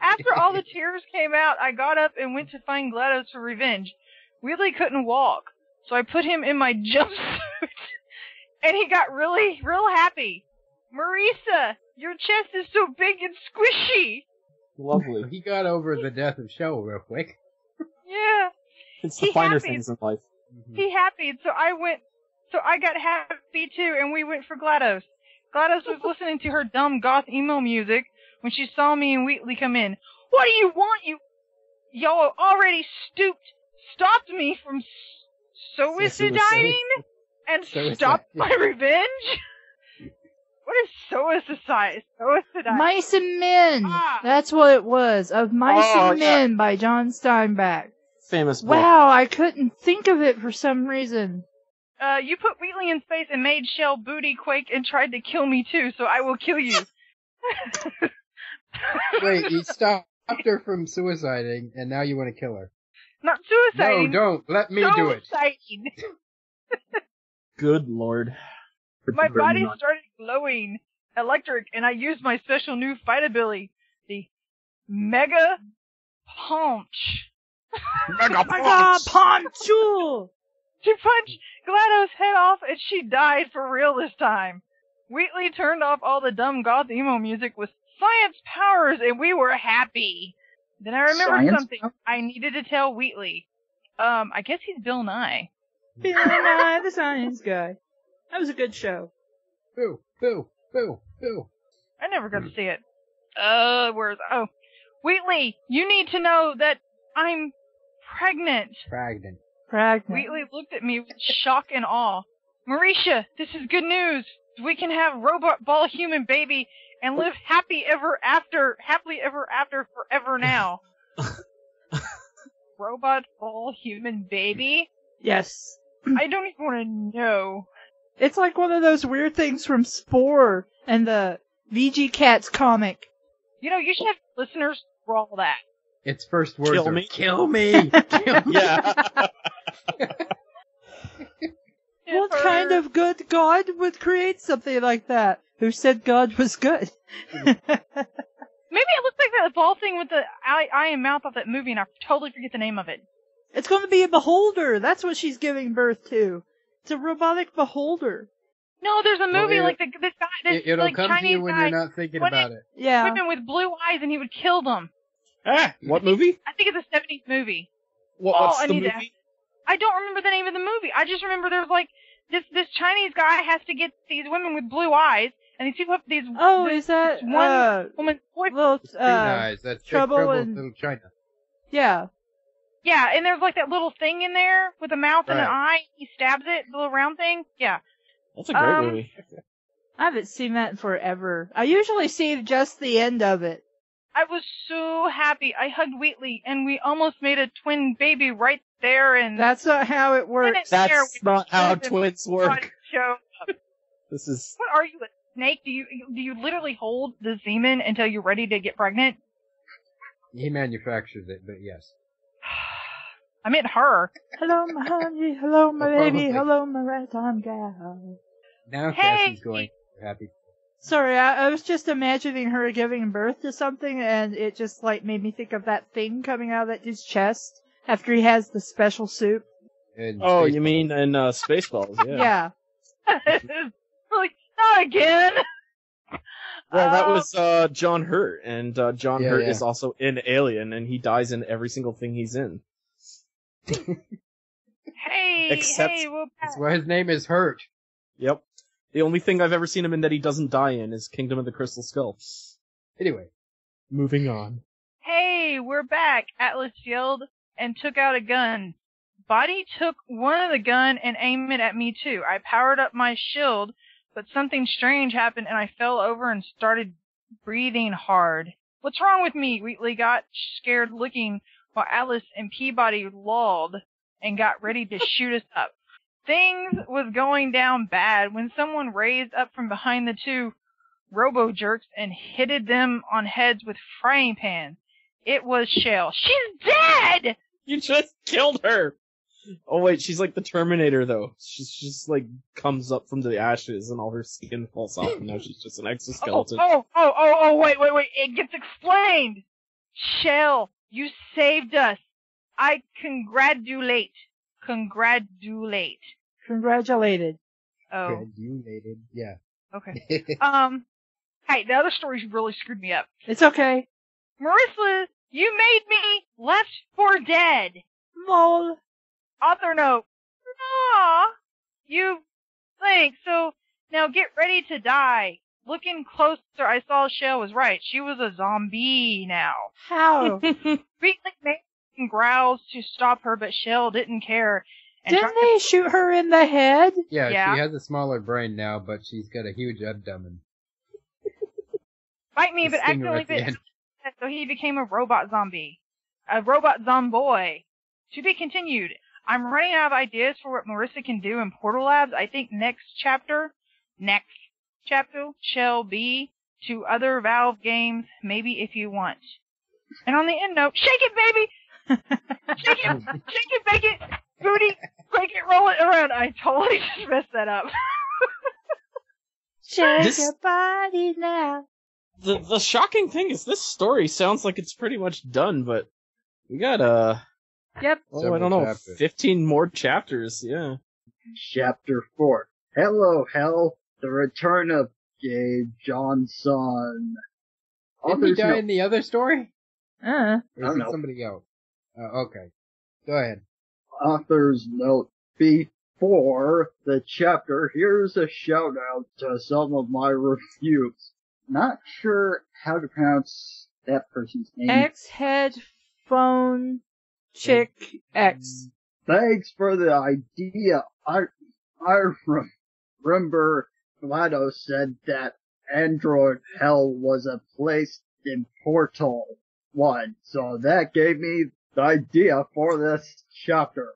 After all the tears came out, I got up and went to find GLaDOS for revenge. Wheatley couldn't walk, so I put him in my jumpsuit, and he got real happy. Marissa, your chest is so big and squishy. Lovely. He got over the death of Shell real quick. Yeah, It's the He finer happy. things in life. he happy, so I got happy too, and we went for GLaDOS. GLaDOS was listening to her dumb goth emo music when she saw me and Wheatley come in. What do you want, y'all already stopped me from suiciding and Suicide. stopped my revenge? What is suicide? Suiciding. Mice and Men. Ah. That's what it was. Of Mice Oh, and Men by John Steinbeck. Famous book. Wow, I couldn't think of it for some reason. You put Wheatley in space and made Shell booty quake and tried to kill me too, so I will kill you. Wait, you stopped her from suiciding, and now you want to kill her. Not No, suiciding. don't. Let me do it. Suiciding. Good lord. My body started glowing electric, and I used my special new fight ability, the Mega Punch, Mega Ponchu! to punch GLaDOS' head off, and she died for real this time. Wheatley turned off all the dumb goth emo music with science powers, and we were happy. Then I remembered Science something I needed to tell Wheatley. I guess he's Bill Nye. Bill Nye the Science Guy. That was a good show. Boo. I never got to see it. Wheatley, you need to know that I'm pregnant. Pregnant. Wheatley looked at me with shock and awe. Marissa, this is good news. We can have robot ball human baby and live happily ever after forever now. Robot ball human baby? Yes. I don't even want to know. It's like one of those weird things from Spore and the VG Cats comic. You know, you should have listeners for all that. Its first words Kill are, me. kill me! Kill me! Yeah. What kind of good God would create something like that? Who said God was good? Maybe it looks like that ball thing with the eye and mouth of that movie, and I totally forget the name of it. It's going to be a beholder. That's what she's giving birth to. It's a robotic beholder. No, there's a movie Well, like this guy, this It'll like come Chinese to you when guy, you're not thinking What about it. Yeah. women with blue eyes, and he would kill them. What movie? I think it's a 70s movie. What's I the need to- movie? I don't remember the name of the movie. I just remember there's like this Chinese guy has to get these women with blue eyes, and these people have these. Oh, this, is that this one woman's boyfriend? little Green eyes. That's Trouble Trouble in- Little China. yeah. Yeah, and there's like that little thing in there with a mouth and an Right. eye. He stabs it, the little round thing. Yeah. That's a great movie. I haven't seen that in forever. I usually see just the end of it. I was so happy. I hugged Wheatley, and we almost made a twin baby right there. And That's not how it works. there That's with not how the twins God work. show. This is What are you, a snake? Do you literally hold the semen until you're ready to get pregnant? He manufactures it, but yes. I meant her. Hello, my honey. Hello, my Oh, baby. probably. Hello, my ragtime gal. Now Hey! Cassie's going happy. Sorry, I was just imagining her giving birth to something, and it just like made me think of that thing coming out of his chest after he has the special soup. And Oh, Space- you mean in Spaceballs? Yeah. Yeah. Like, not again. Well, that was John Hurt, and John Yeah, Hurt yeah. is also in Alien, and he dies in every single thing he's in. Except- Hey, well, That's why his name is Hurt. Yep. The only thing I've ever seen him in that he doesn't die in is Kingdom of the Crystal Skull. Anyway, Moving on. hey, we're back. Atlas yelled and took out a gun. Body took one of the gun and aimed it at me too. I powered up my shield but something strange happened and I fell over and started breathing hard. What's wrong with me? Wheatley got scared looking while Atlas and Peabody lulled and got ready to shoot us up. Things was going down bad when someone raised up from behind the two robo-jerks and hitted them on heads with frying pans. It was Shell. She's dead! You just killed her! Oh wait, she's like the Terminator though. She's just like comes up from the ashes and all her skin falls off and now she's just an exoskeleton. Wait. It gets explained. Shell, you saved us. I congratulate. Congratulated. Oh. Congratulated, yeah. Okay. Hey, the other stories really screwed me up. It's okay. Marissa, you made me left for dead. Lol. Author note. Aw. You think. So, now get ready to die. Looking closer, I saw Shell was right. She was a zombie now. How? Wheatley made growls to stop her, but Shell didn't care. And Didn't they shoot her in the head? Yeah, she has a smaller brain now, but she's got a huge abdomen. Bite me, but accidentally bit. So he became a robot zombie. A robot zomboy. To be continued. I'm running out of ideas for what Marissa can do in Portal Labs. I think next chapter shall be to other Valve games, maybe if you want. And on the end note, shake it, baby! Shake it, bake it, booty, quake it, roll it around. I totally just messed that up. Shake your body now. The shocking thing is this story sounds like it's pretty much done, but we got Yep. I don't know, 15 more chapters, yeah. Chapter 4. Hello, Hell. The Return of Gabe Johnson. Didn't he die in the other story? Uh. Or is it somebody else? Okay. Go ahead. Author's note. Before the chapter, here's a shout out to some of my reviews. Not sure how to pronounce that person's name. X-Headphone Chick X. Thanks for the idea. I remember GLaDOS said that Android Hell was a place in Portal 1, so that gave me the idea for this chapter.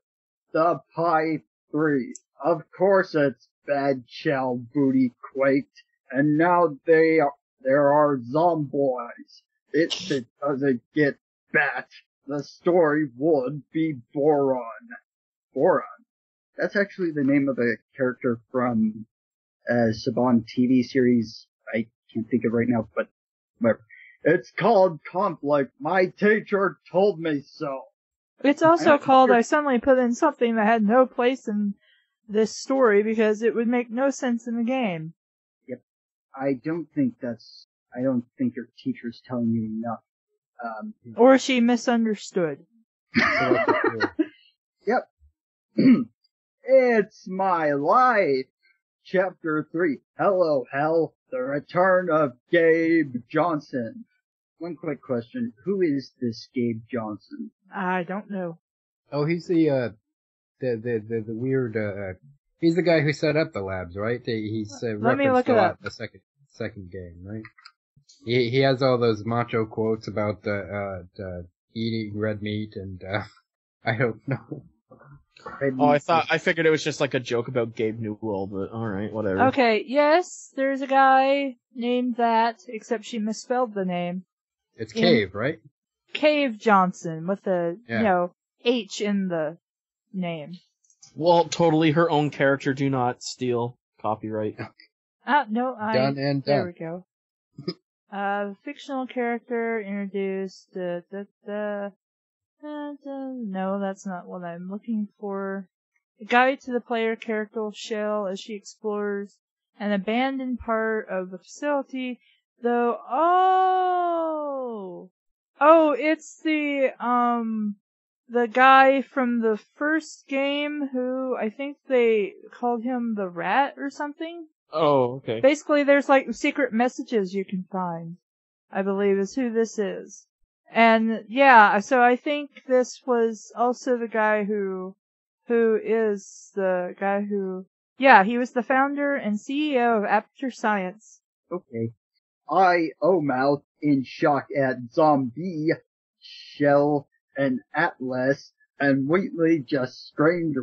The Pie 3. Of course it's bad Shell Booty quaked, and now there are zomboys. It doesn't get bad. The story would be Boron. Boron. That's actually the name of a character from a Saban TV series. I can't think of right now, but whatever. It's called Conflict. My teacher told me so. It's also called I suddenly put in something that had no place in this story because it would make no sense in the game. Yep. I don't think your teacher's telling you enough. Or she misunderstood. Yep. It's my life. Chapter 3. Hello, Hell. The Return of Gabe Johnson. One quick question. Who is this Gabe Johnson? I don't know. Oh, he's the weird, he's the guy who set up the labs, right? He's, Let me look it up. The second game, right? He has all those macho quotes about, eating red meat and, I don't know. I figured it was just like a joke about Gabe Newell, but alright, whatever. Okay, yes, there's a guy named that, except she misspelled the name. It's Cave, right? Cave Johnson, with a, H in the name. Well, totally her own character, do not steal copyright. No, Done and done. There we go. Fictional character introduced, no, that's not what I'm looking for. A guide to the player character Shell as she explores an abandoned part of the facility, though, it's the guy from the first game who, I think they called him the Rat or something. Oh, okay. Basically, there's like secret messages you can find, I believe is who this is. And yeah, so I think this was also the guy who is the guy who Yeah, he was the founder and CEO of Aperture Science. Okay. I, Mouth, in shock at Zombie, Shell, and Atlas, and Wheatley just screamed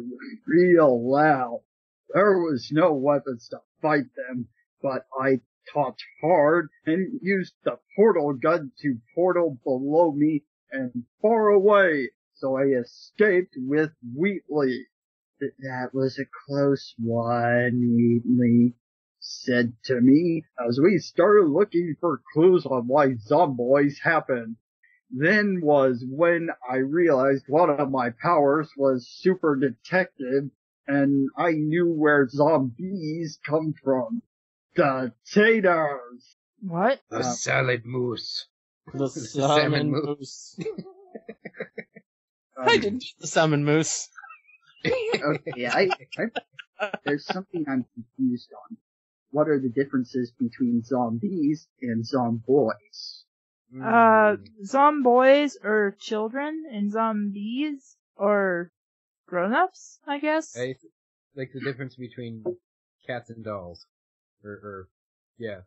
real loud. There was no weapons to fight them, but I talked hard and used the portal gun to portal below me and far away, so I escaped with Wheatley. That was a close one, Wheatley said to me as we started looking for clues on why zomboids happened. Then was when I realized one of my powers was super detective and I knew where zombies come from. The taters! What? The salad moose. The salmon salmon moose. I didn't eat the salmon moose. Okay, there's something I'm confused on. What are the differences between zombies and zomboids? Zomboys are children and zombies are grown-ups, I guess? Like the difference between cats and dolls. Or yeah.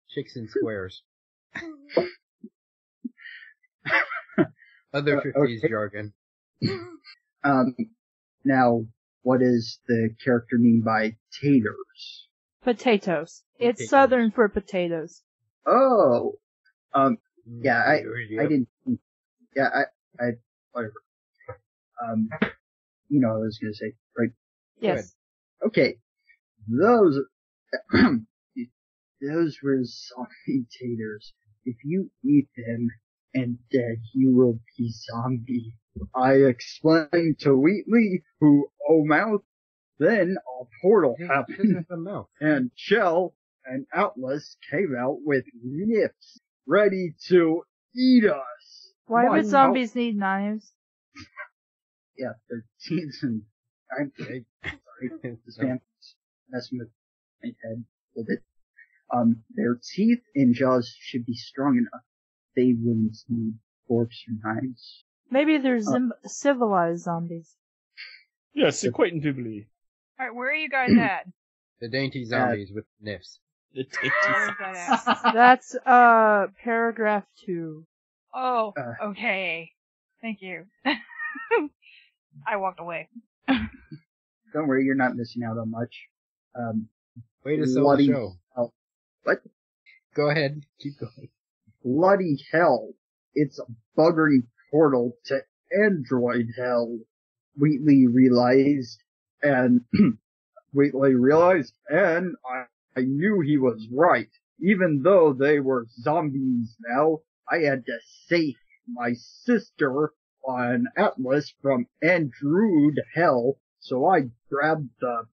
Chicks and squares. Other 50s okay. jargon. Now, what does the character mean by taters? Potatoes. It's Potatoes. Southern for potatoes. Oh, yeah, I didn't, whatever. You know what I was gonna say, right? Yes. Okay, those were zombie taters. If you eat them and dead, you will be zombie. I explained to Wheatley, who mouth. Then a portal happened, and Shell and Atlas came out with nips, ready to eat us. Why would zombies need knives? Yeah, their teeth and I'm sorry, this man messing with my head a little bit. Their teeth and jaws should be strong enough. They wouldn't need forks or knives. Maybe they're civilized zombies. Yes, quite indubitably. Alright, where are you guys at? The dainty zombies with nips. Where is that at? That's, paragraph 2. Oh, okay. Thank you. I walked away. Don't worry, you're not missing out on much. Way to sell the show. What? Go ahead. Keep going. Bloody hell. It's a buggery portal to android hell. Wheatley realized, and I knew he was right. Even though they were zombies now, I had to save my sister on Atlas from Android hell, so I grabbed the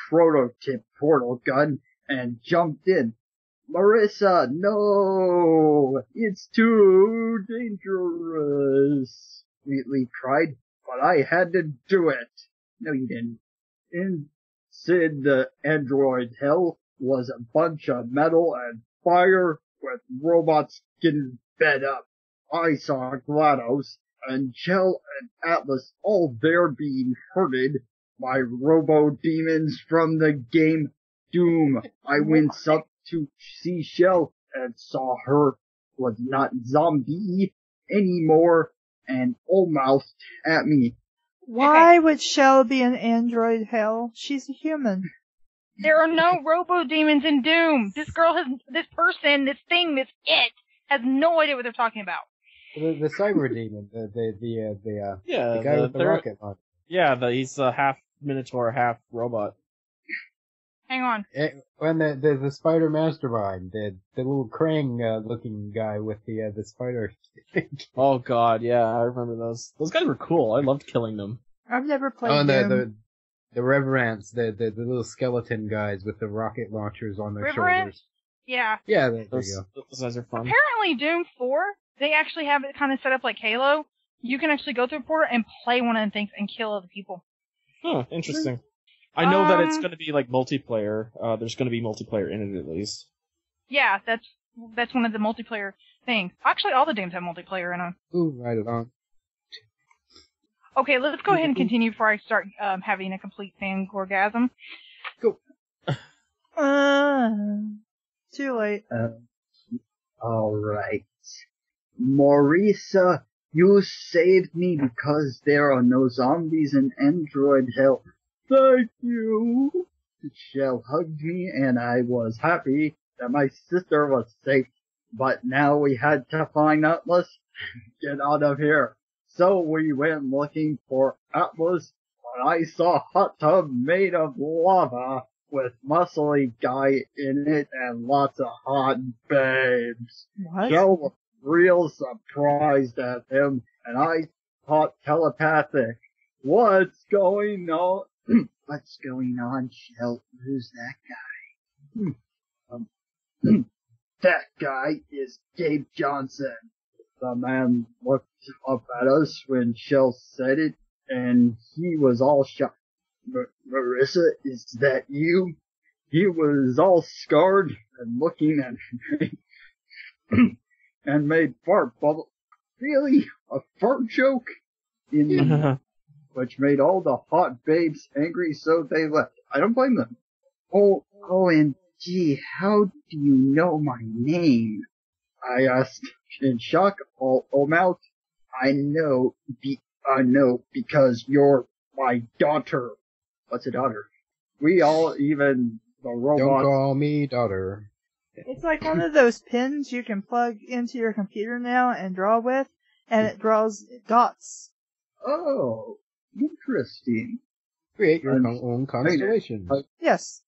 prototype portal gun and jumped in. Marissa, no! It's too dangerous! Wheatley cried, but I had to do it. No, you didn't. Inside the android hell was a bunch of metal and fire with robots getting fed up. I saw GLaDOS and Shell and Atlas all there being herded by robo-demons from the game Doom. I went up to see Shell and saw her was not zombie anymore and all-mouthed at me. Why would Shell be an android hell? She's a human. There are no robo-demons in Doom. This girl this thing, this it, has no idea what they're talking about. The cyber demon, the guy with the rocket launcher. Yeah, he's a half minotaur, half robot. Hang on. When the spider mastermind, the little Krang looking guy with the spider. Oh god, yeah, I remember those. Those guys were cool. I loved killing them. I've never played and Doom. the Reverends, the little skeleton guys with the rocket launchers on their shoulders. Yeah. Yeah, there you go. Those guys are fun. Apparently Doom 4, they actually have it kind of set up like Halo. You can actually go through a portal and play one of the things and kill other people. Huh, interesting. I know that it's going to be like multiplayer. There's going to be multiplayer in it at least. Yeah, that's one of the multiplayer things. Actually, all the games have multiplayer in them. Ooh, right along. Okay, let's go ahead and continue before I start having a complete fangorgasm. Too late. Alright. Marissa, you saved me because there are no zombies in Android Hell. Thank you. Shell hugged me and I was happy that my sister was safe. But now we had to find Atlas. Get out of here. So we went looking for Atlas, but I saw a hot tub made of lava with muscly guy in it and lots of hot babes. What? Shell was real surprised at him, and I thought telepathic. What's going on? What's going on, Shell? Who's that guy? That guy is Gabe Johnson. The man looked up at us when Shell said it, and he was all shocked. Marissa, is that you? He was all scarred and looking at me and made fart bubble. Really? A fart joke? Which made all the hot babes angry, so they left. I don't blame them. OMG, how do you know my name? I asked in shock, all mouth. I know because you're my daughter. What's a daughter? We all, even the robots. Don't call me daughter. It's like one of those pins you can plug into your computer now and draw with, and it draws dots. Oh, interesting. Create your own constellation. Yes.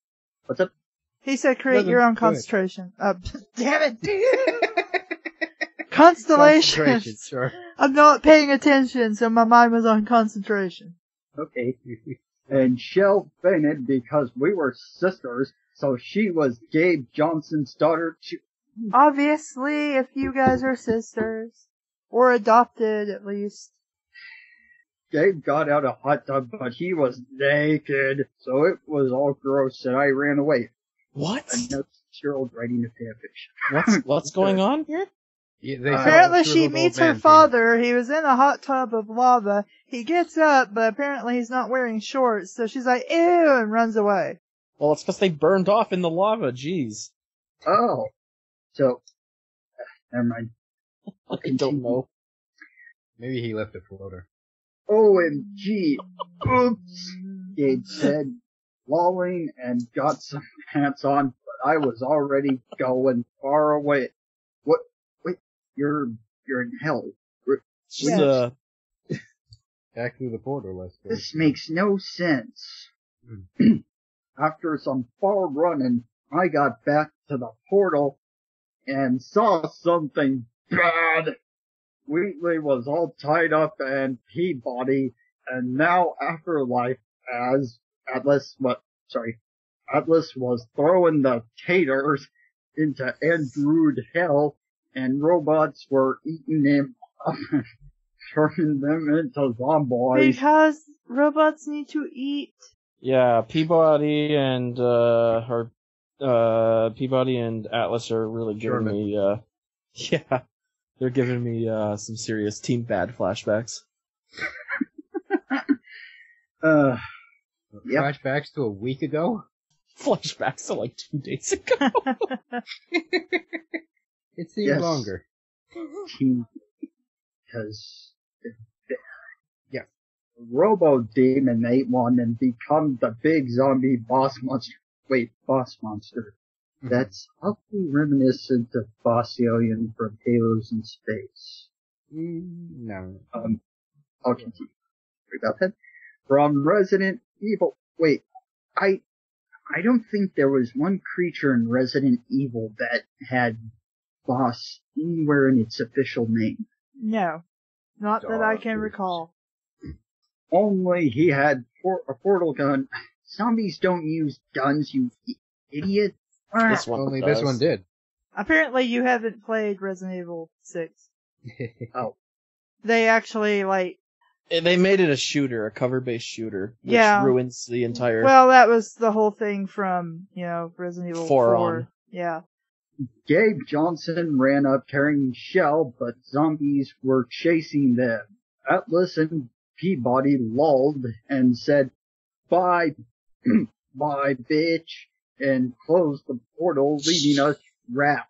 What's up? He said create your own Go ahead. concentration. Damn it! Constellation. Concentration, sure. I'm not paying attention, so my mind was on concentration. Okay. And Shell fainted because we were sisters, so she was Gabe Johnson's daughter too. Obviously, if you guys are sisters. Or adopted, at least. Gabe got out a hot tub, but he was naked, so it was all gross, and I ran away. What? A 6-year-old writing a fanfiction. What's going on? Yeah, Apparently she meets her father. He was in a hot tub of lava. He gets up, but apparently he's not wearing shorts, so she's like, ew, and runs away. Well, it's because they burned off in the lava, jeez. Oh. So, never mind. I don't know. Maybe he left a floater. OMG. Oops. Gabe said, lolling and got some pants on, but I was already going far away. What? Wait, you're in hell. It's just, Yes. Back through the portal, let's go. This makes no sense. After some far running, I got back to the portal and saw something bad. Wheatley was all tied up and Peabody, and now Afterlife as Atlas was throwing the taters into Android hell, and robots were eating them up and turning them into zombies. Because robots need to eat. Yeah, Peabody and Peabody and Atlas are really giving me yeah, they're giving me some serious Team Bad flashbacks. Yep. Flashbacks to a week ago? Flashbacks to like 2 days ago. It seems Yes. longer. Because Yeah. Robo Demon ate one and become the big zombie boss monster. Boss monster. That's awfully reminiscent of Boss Alien from Halos in Space. No. I'll continue. Sorry about that. From Resident Evil. I don't think there was one creature in Resident Evil that had boss anywhere in its official name. No. Not that I can recall. Only he had a portal gun. Zombies don't use guns, you idiot. This one Only does. this one did. Apparently you haven't played Resident Evil 6. Oh. They actually, They made it a shooter, a cover-based shooter, which Yeah. ruins the entire. well, that was the whole thing from, Resident Evil 4 4. on. Yeah. Gabe Johnson ran up carrying Shell, but zombies were chasing them. Atlas and Peabody lulled and said, bye, bye, bitch. and closed the portal, leaving us trapped.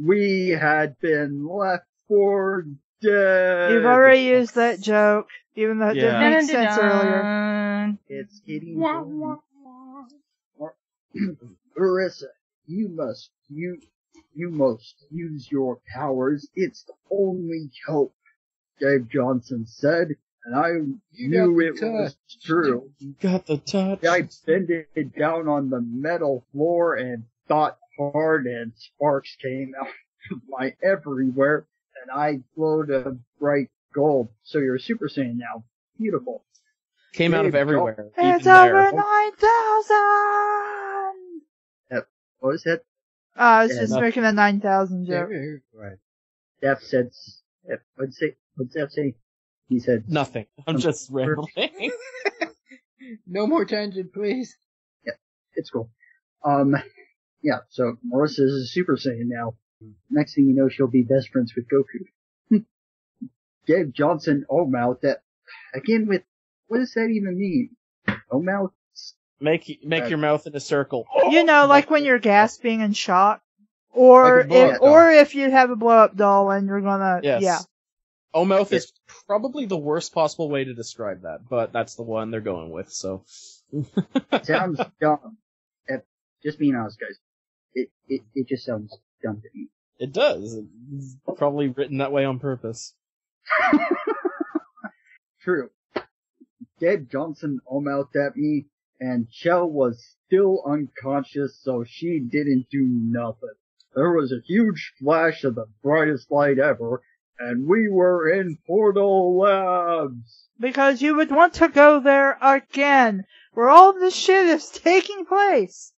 We had been left for dead. You've already used that joke, even though it didn't Yeah. make sense earlier. Dun-dun-dun. It's getting boring. Marissa, you must use your powers. It's the only hope, Dave Johnson said, and I knew it was true. You got the touch. I bended down on the metal floor and thought hard, and sparks came out of my everywhere, and I glowed a bright gold. So you're a Super Saiyan now. Beautiful. Came out of Dave everywhere. It's even there. over 9,000! What was that? I was Yeah, just nothing. making a 9,000 joke. Right. Def said, what'd Def say? He said, Nothing. I'm just rambling. No more tangent, please. it's cool. Yeah, so Marissa is a Super Saiyan now. Next thing you know, she'll be best friends with Goku. Dave Johnson, mouth that, again with, what does that even mean? Mouth? Make your mouth in a circle. You know, like when you're gasping in shock. Or Like a blow-up or if you have a blow-up doll and you're gonna, Yes. yeah. O-mouth is probably the worst possible way to describe that, but that's the one they're going with, so. Sounds dumb. Just being honest, guys. It just sounds dumb to me. It does. It's probably written that way on purpose. True. Dave Johnson mouthed at me, and Chell was still unconscious, so she didn't do nothing. There was a huge flash of the brightest light ever, and we were in Portal Labs. Because you would want to go there again, where all this shit is taking place.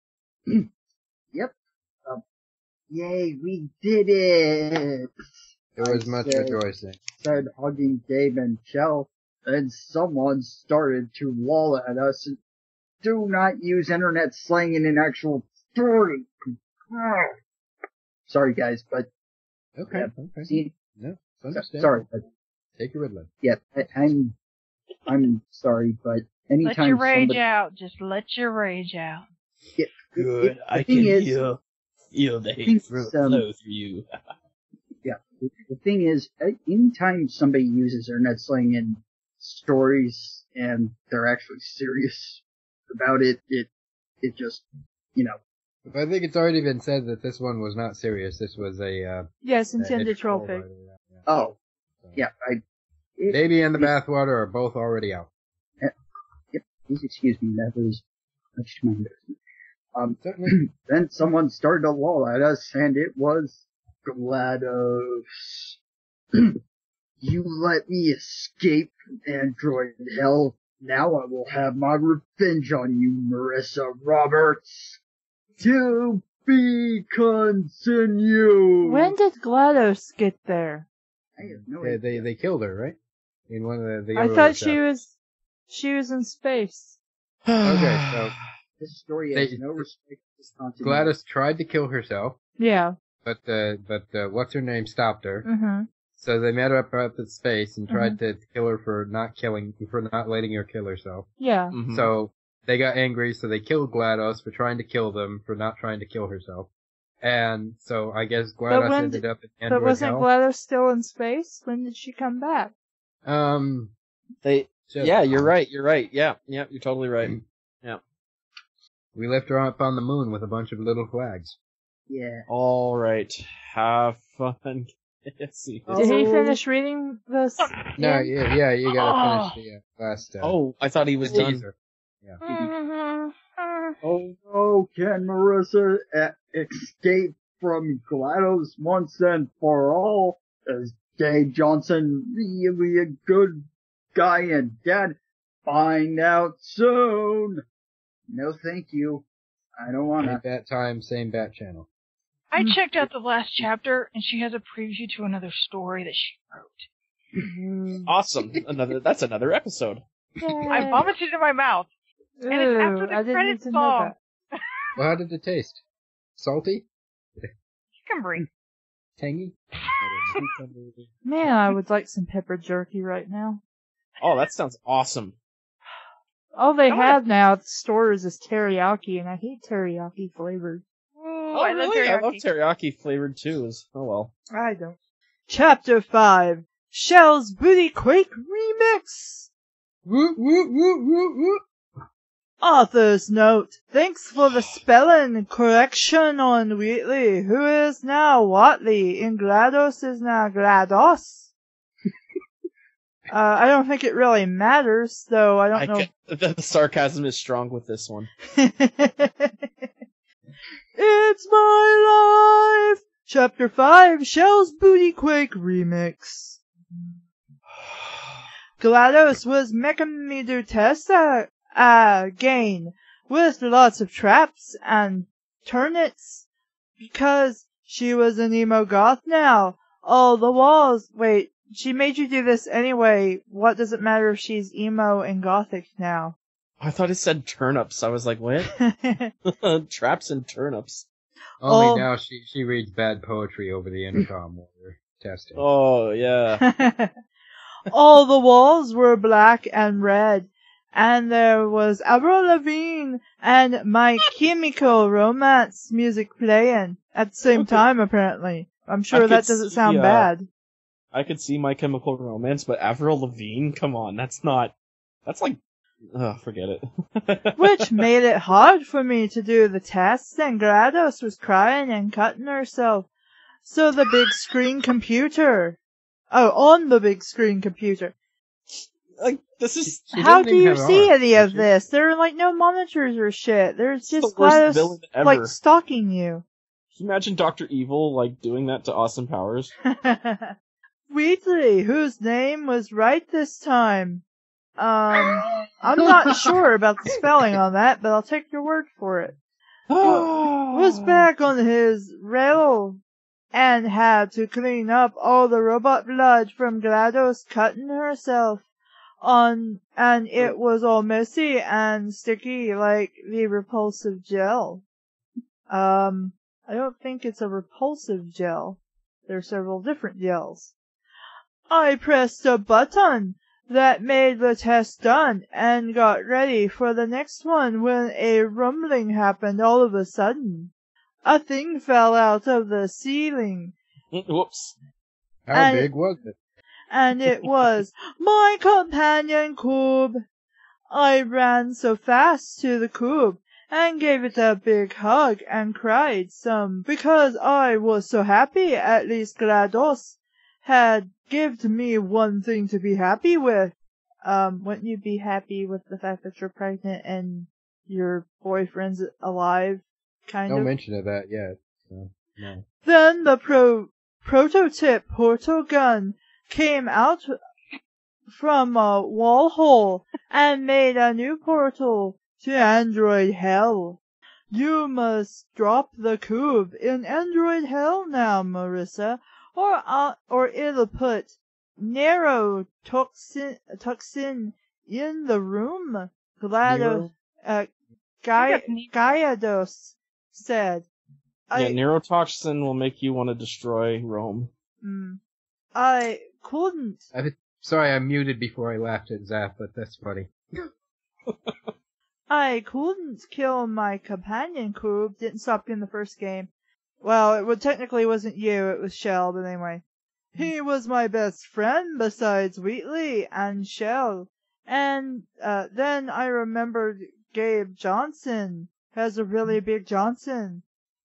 Yep. Yay, we did it! It was much rejoicing. Said hugging Dave and Chell, and someone started to loll at us. And do not use internet slang in an actual story. Sorry, guys, but Okay. yeah, Okay. see, No, it's understandable. sorry, but Take your Ritalin. yeah, I'm sorry, but anytime Let your rage somebody, out. Just let your rage out. Good. the thing is, feel the hate Things, flow through you. yeah, the thing is, anytime somebody uses internet slang in stories and they're actually serious about it, it just, you know, But I think it's already been said that this one was not serious. This was a Yes, intended edge troll by pig. the- yeah. oh, So, yeah, Baby and the bathwater are both already out. please excuse me, that was much too my embarrassment. Certainly. Then someone started to loll at us, and it was GLaDOS. You let me escape Android hell. Now I will have my revenge on you, Marissa Roberts. To be continued. When did GLaDOS get there? I have no Yeah, idea. they killed her, right? In one of the I earlier thought chapters. she was in space. Okay, so This story has They- no respect for this continuity. Gladys tried to kill herself, Yeah. but what's her name stopped her. Mm-hmm. So they met her up at the space and tried to kill her for not letting her kill herself. Yeah. Mhm. So they got angry, so they killed GLaDOS for trying to kill them for not trying to kill herself. And so I guess GLaDOS when ended up in But Android wasn't hell. GLaDOS still in space? When did she come back? They, just- yeah, you're right. Yeah, you're totally right. We left her up on the moon with a bunch of little flags. Yeah. All right, have fun. Kassie. Did he finish reading this? No, Yeah. yeah, you gotta finish the last. Oh, I thought he was done. teaser. Oh no, can Marissa escape from GLaDOS once and for all? Is Dave Johnson really a good guy and dad? Find out soon. No thank you. I don't wanna. Same bat time, same bat channel. I checked out the last chapter, and she has a preview to another story that she wrote. Awesome. That's another episode. I vomited in my mouth. And it's after the I didn't credits need to know song. that. Well, how did it taste? Salty? Cucumbery. Tangy? Man, I would like some pepper jerky right now. Oh, that sounds awesome. All they I wanna- have now at the stores is teriyaki, and I hate teriyaki flavored. Ooh, Oh, I love really? teriyaki. I love teriyaki flavored too. Oh well. I don't. Chapter 5. Shell's Booty Quake Remix! Woo, woo, woo, woo, woo. Author's note. Thanks for the spelling correction on Wheatley, who is now Watley, and GLaDOS is now GLaDOS. I don't think it really matters, though I don't know. The sarcasm is strong with this one. It's my life! Chapter 5, Shell's Booty Quake Remix. GLaDOS was making me do tests again, with lots of traps and turnips, because she was an emo goth now. All the walls, wait, she made you do this anyway. What does it matter if she's emo and gothic now? I thought it said turnips. I was like, what? Traps and turnips. Only now she reads bad poetry over the intercom while we're testing. Oh, yeah. All the walls were black and red, and there was Avril Lavigne and My Chemical Romance music playing at the same time, apparently. I'm sure that doesn't sound bad. I could see My Chemical Romance, but Avril Lavigne? Come on, that's like, forget it. Which made it hard for me to do the tests, and GLaDOS was crying and cutting herself. So the big screen computer. Oh, on the big screen computer. Like, this is... How do you see any of this? There are like no monitors or shit. There's just the worst villain GLaDOS ever. like stalking you. Can you imagine Dr. Evil, like, doing that to Austin Powers? Wheatley, whose name was right this time. I'm not sure about the spelling on that, but I'll take your word for it. Was back on his rail and had to clean up all the robot blood from GLaDOS cutting herself on, and it was all messy and sticky like the repulsive gel. I don't think it's a repulsive gel. There are several different gels. I pressed a button that made the test done and got ready for the next one when a rumbling happened all of a sudden. A thing fell out of the ceiling. Whoops. How big was it? And it was my companion cube. I ran so fast to the cube and gave it a big hug and cried some because I was so happy. At least GLaDOS had given me one thing to be happy with. Wouldn't you be happy with the fact that you're pregnant and your boyfriend's alive? No mention of that yet. So, no. Then the prototype portal gun came out from a wall hole and made a new portal to Android Hell. You must drop the cube in Android Hell now, Marissa, or it'll put neurotoxin in the room. GLaDOS said. Yeah, neurotoxin will make you want to destroy Rome. I couldn't. Sorry, I muted before I laughed at Zap, but that's funny. I couldn't kill my companion cube. Didn't stop you in the first game. Well, it technically wasn't you, it was Shell, but anyway. He was my best friend besides Wheatley and Shell. And then I remembered Gabe Johnson, has a really big Johnson,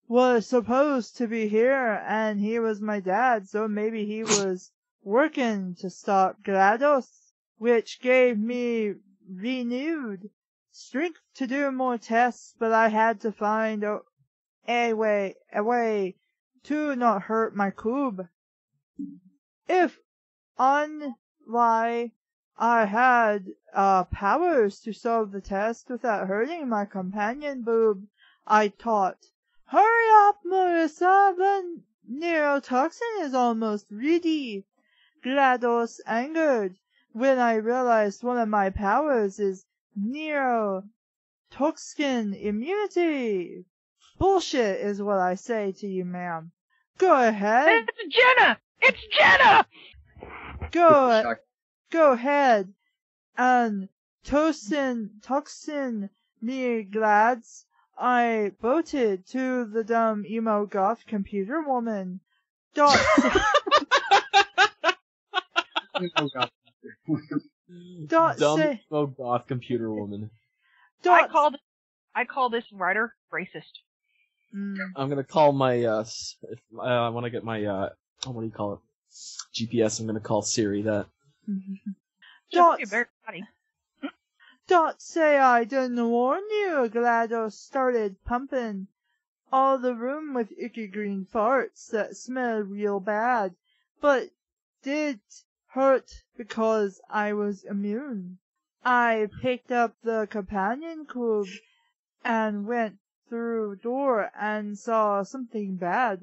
was supposed to be here, and he was my dad, so maybe he was working to stop GLaDOS, which gave me renewed strength to do more tests, but I had to find a way to not hurt my cube. If I had powers to solve the test without hurting my companion boob, I thought, hurry up, Marissa, the neurotoxin is almost ready. GLaDOS angered when I realized one of my powers is neurotoxin immunity. Bullshit is what I say to you, ma'am. Go ahead. It's Jenna! It's Jenna! Go ahead and toxin me glads. I voted to the dumb emo goth computer woman. Dot dot Dumb say goth computer woman. dot I call this writer racist. I'm gonna call my if I want to get my what do you call it? GPS. I'm gonna call Siri that. Dot Very funny. Dot say I didn't warn you. GLaDOS started pumping all the room with icky green farts that smell real bad, but did hurt because I was immune. I picked up the companion cube and went through door and saw something bad.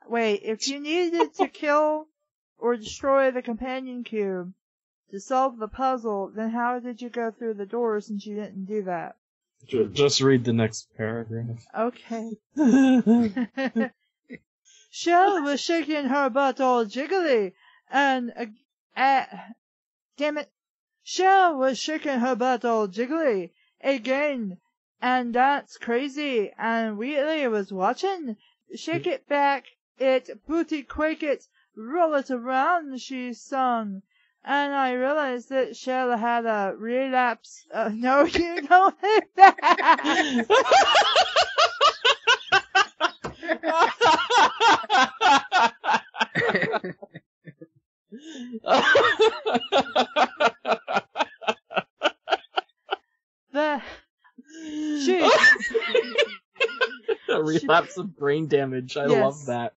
Wait, if you needed to kill or destroy the companion cube to solve the puzzle, then how did you go through the door since you didn't do that? Just read the next paragraph. Okay. Shell was shaking her butt all jiggly, and damn it, Shell was shaking her butt all jiggly again, and that's crazy. And Wheatley was watching. Shake it back, it booty quake it, roll it around, she sung. And I realized that Shell had a relapse. No, you don't hit that. A relapse of brain damage. I love that.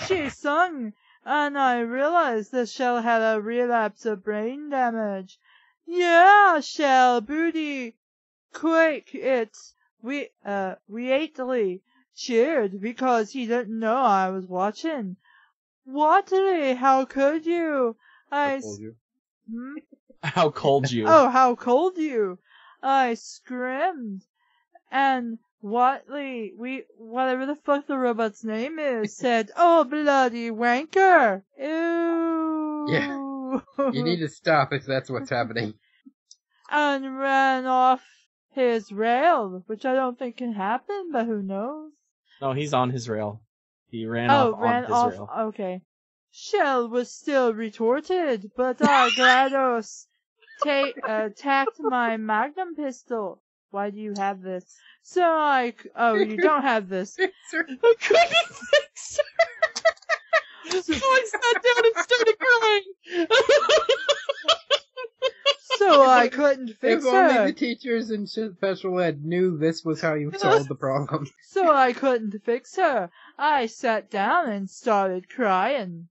She sung, and I realized that Shell had a relapse of brain damage. Yeah, Shell, booty, quick, it's, Wheatley cheered because he didn't know I was watching. Whatley, how could you? I told you. How cold you? Oh, how cold you! I screamed, and Whatley, whatever the fuck the robot's name is, said, "Oh, bloody wanker! Ew!" Yeah. You need to stop if that's what's happening. And ran off his rail, which I don't think can happen, but who knows? No, he's on his rail. He ran off on his rail. Okay. Shell was still retorted, but GLaDOS tacked my magnum pistol. Why do you have this? So you don't have this. I couldn't fix her. So I sat down and started crying. So I couldn't fix her. If her. only the teachers in special ed knew this was how you solved the problem. So I couldn't fix her. I sat down and started crying.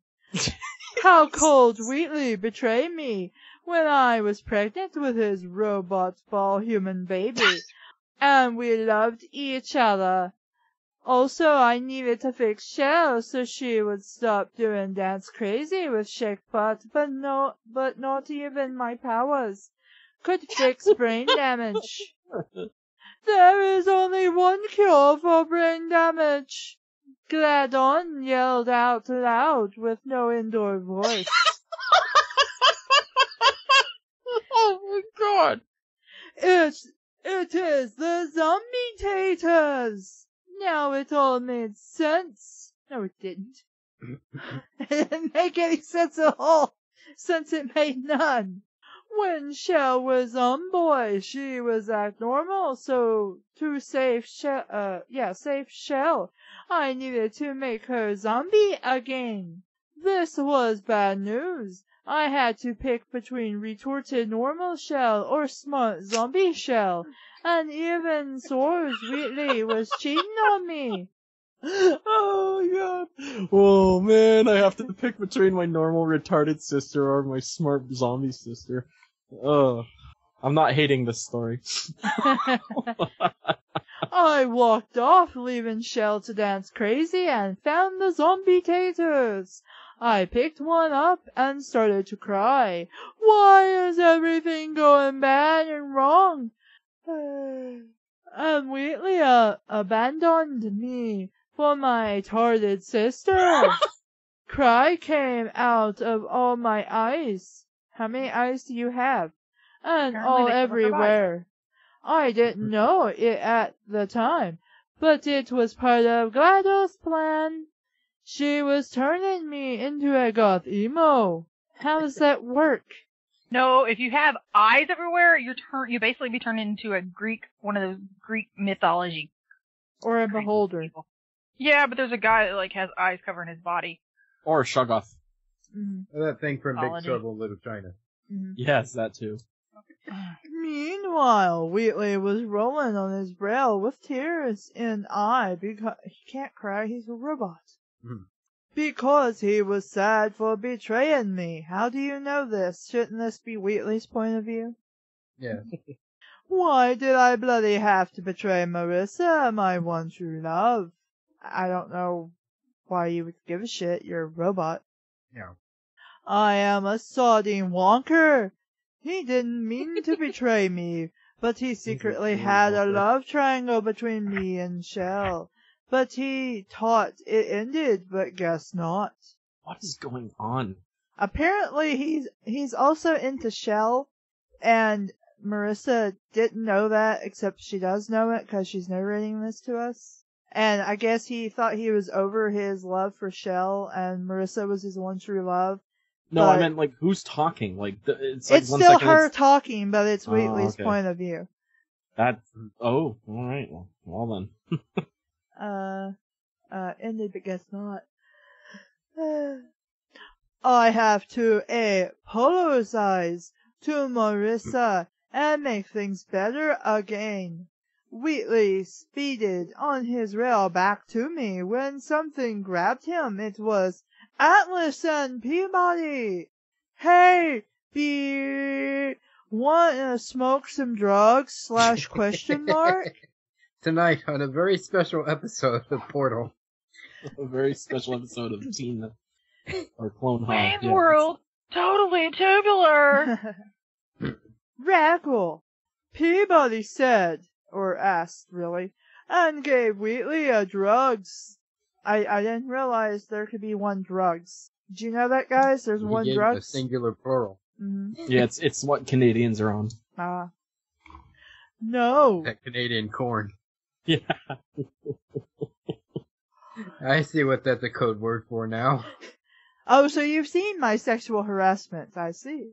How cold Wheatley betrayed me when I was pregnant with his robot ball human baby. And we loved each other. Also, I needed to fix Shell so she would stop doing dance crazy with shake butt, but not even my powers could fix brain damage. There is only one cure for brain damage. GLaDON yelled out loud with no indoor voice. Oh my god! It is the zombie taters! Now it all made sense. No, it didn't. It didn't make any sense at all, since it made none. When Shell was boy, she was act normal, so to save Shell, I needed to make her zombie again. This was bad news. I had to pick between retorted normal Shell or smart zombie Shell, and even Soars Wheatley was cheating on me. Oh god. Oh man, I have to pick between my normal retarded sister or my smart zombie sister. Ugh. I'm not hating this story. I walked off, leaving Shell to dance crazy, and found the zombie taters. I picked one up and started to cry. Why is everything going bad and wrong? And Wheatley abandoned me for my retarded sister. Cry came out of all my eyes. How many eyes do you have? and Apparently all they covered her body. everywhere. I didn't know it at the time, but it was part of GLaDOS' plan. She was turning me into a goth emo. How does that work? No, if you have eyes everywhere, you basically be turned into one of those Greek mythology Or a crazy beholder? people. Yeah, but there's a guy that like has eyes covering his body. Or Shoggoth. Mhm. That thing from Big Mythology. Trouble in Little China. Mhm. Yes, that too. Meanwhile, Wheatley was rolling on his rail with tears in eye because he can't cry, he's a robot. Mhm. Because he was sad for betraying me. How do you know this? Shouldn't this be Wheatley's point of view? Yeah. Why did I bloody have to betray Marissa, my one true love? I don't know why you would give a shit, you're a robot. Yeah. I am a sodding wonker. He didn't mean to betray me, but he secretly had a love triangle between me and Shell. But he thought it ended, but guess not. What is going on? Apparently he's also into Shell, and Marissa didn't know that, except she does know it because she's narrating this to us. And I guess he thought he was over his love for Shell, and Marissa was his one true love. No, But I meant like who's talking? Like it's like it's one still second her it's talking, but it's Oh, Wheatley's okay. point of view. that. Oh, all right. Well then. Ended, but guess not. I have to apologize to Marissa and make things better again. Wheatley speeded on his rail back to me when something grabbed him. It was Atlas and Peabody. Hey, wanna smoke some drugs / question mark? Tonight on a very special episode of Portal. A very special episode of Teen or Clone High. Wayne's World, totally tubular. Rackle, Peabody said, or asked really, and gave Wheatley a drugs. I didn't realize there could be one drugs. Did you know that, guys? There's He one gave drugs? a singular plural. Yeah, it's what Canadians are on. No. That Canadian corn. Yeah. I see what that's a code word for now. Oh, so you've seen my sexual harassment. I see.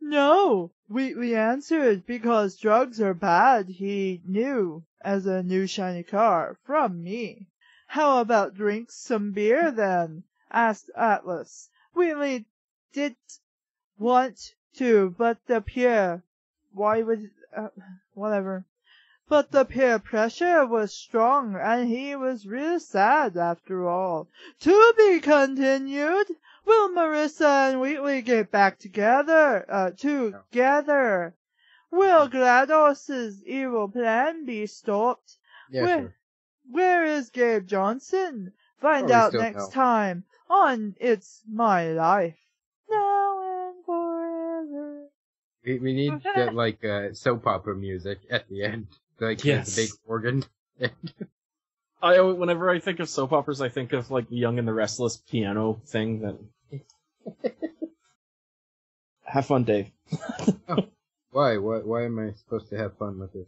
No, we answered because drugs are bad. He knew as a new shiny car from me. How about drink some beer then? Asked Atlas. Wheatley did want to, but the peer, whatever. But the peer pressure was strong, and he was really sad after all. To be continued. Will Marissa and Wheatley get back together? Together. Will GLaDOS' evil plan be stopped? Yeah, Where is Gabe Johnson? Find Probably out still next no. time on It's My Life. Now and forever. We need that like soap opera music at the end. Like Yes. the big organ. Whenever I think of soap operas, I think of like Young and the Restless piano thing. That. Have fun, Dave. Why? Why am I supposed to have fun with this?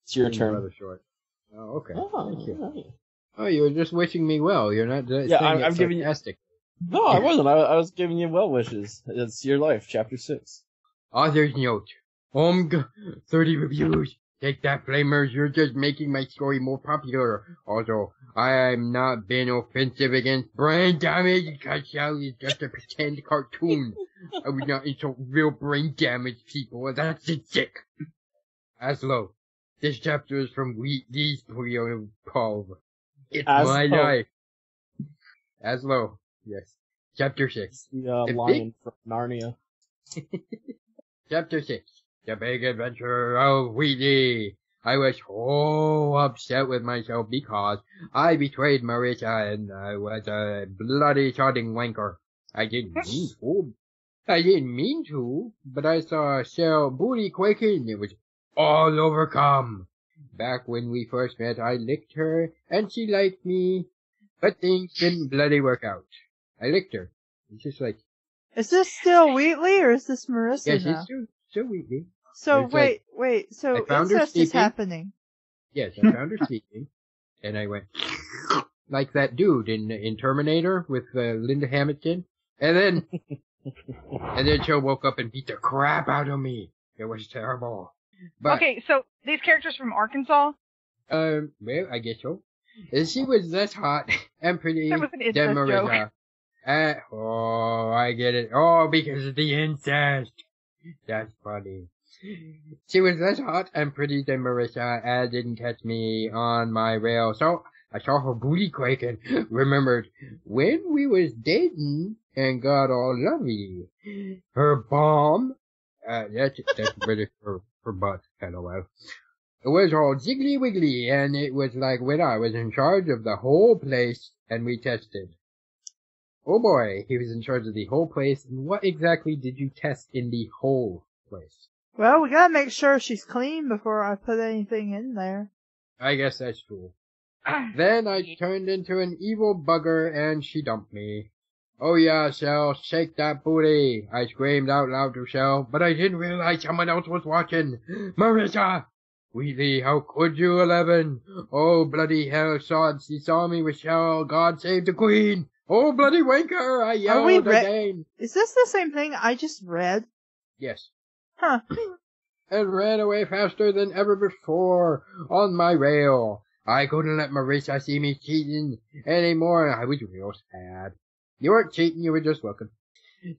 It's your Seems turn. rather short. Oh, okay. Thank you. Right. Oh, you were just wishing me well. You're not saying I'm it giving you- sarcastic. No, I wasn't. I was giving you well wishes. It's your life, chapter 6. Author's note. 30 reviews. Take that, Flamers. You're just making my story more popular. Also, I'm not being offensive against brain damage because Shell is just a pretend cartoon. I would not insult real brain damaged people. That's just sick. Aslo. This chapter is from These Paul. It's my Aslo. life. Aslo. Yes. Chapter 6. The The lion from Narnia. Chapter 6. The Big Adventure of Wheatley. I was so upset with myself because I betrayed Marissa and I was a bloody sodding wanker. I didn't mean to, but I saw Shell booty quaking. It was all overcome. Back when we first met, I licked her and she liked me, but things didn't bloody work out. I licked her. It's just like, Is this still Wheatley or is this Marissa Yes, now? it's still Wheatley. So It's like, wait, so I found her incest is sleeping. happening. Yes, I found her sleeping, and I went like that dude in Terminator with Linda Hamilton, and then she woke up and beat the crap out of me. It was terrible. But, Okay, so these characters from Arkansas. well, I guess so. She was less hot and pretty That was an than incest joke. Marissa. Oh, I get it. Oh, because of the incest. That's funny. She was less hot and pretty than Marissa and didn't catch me on my rail, so I saw her booty quake and remembered when we was dating and got all lovey. Her bomb, that's British for butt, LOL. It was all jiggly wiggly, and it was like when I was in charge of the whole place and we tested. Oh boy, he was in charge of the whole place. And what exactly did you test in the whole place? Well, we gotta make sure she's clean before I put anything in there. I guess that's true. Then I turned into an evil bugger and she dumped me. Oh yeah, Shell, shake that booty. I screamed out loud to Shell, but I didn't realize someone else was watching. Marissa! Wheatley, how could you, 11? Oh, bloody hell, sod, she saw me with Shell. God save the queen. Oh, bloody wanker, I yelled again. Is this the same thing I just read? Yes. Huh. And ran away faster than ever before on my rail. I couldn't let Marissa see me cheating anymore. I was real sad. You weren't cheating, you were just looking.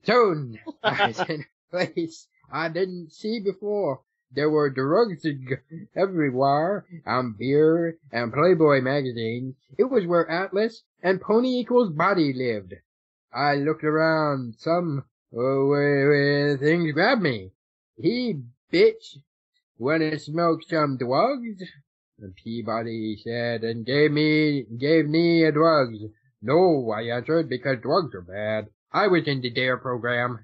Soon, I was in a place I didn't see before. There were drugs everywhere, and beer, and Playboy magazines. It was where Atlas and Pony Equals Body lived. I looked around. Some things grabbed me. He, bitch, wanna smoke some drugs? And Peabody said, and gave me a drugs. No, I answered, because drugs are bad. I was in the DARE program.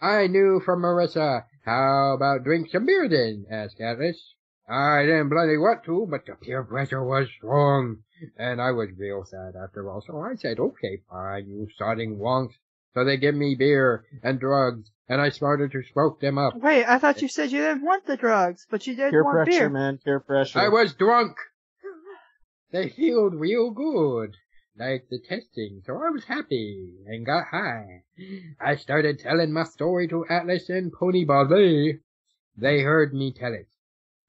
I knew from Marissa. How about drink some beer then? Asked Atlas. I didn't bloody want to, but the peer pressure was strong, and I was real sad after all, so I said, okay, fine, you sodding wonks. So they give me beer and drugs, and I started to smoke them up. Wait, I thought you said you didn't want the drugs, but you did Peer want pressure, beer. man. Peer pressure. I was drunk. They felt real good, like the testing, so I was happy and got high. I started telling my story to Atlas and Pony Ballet. They heard me tell it.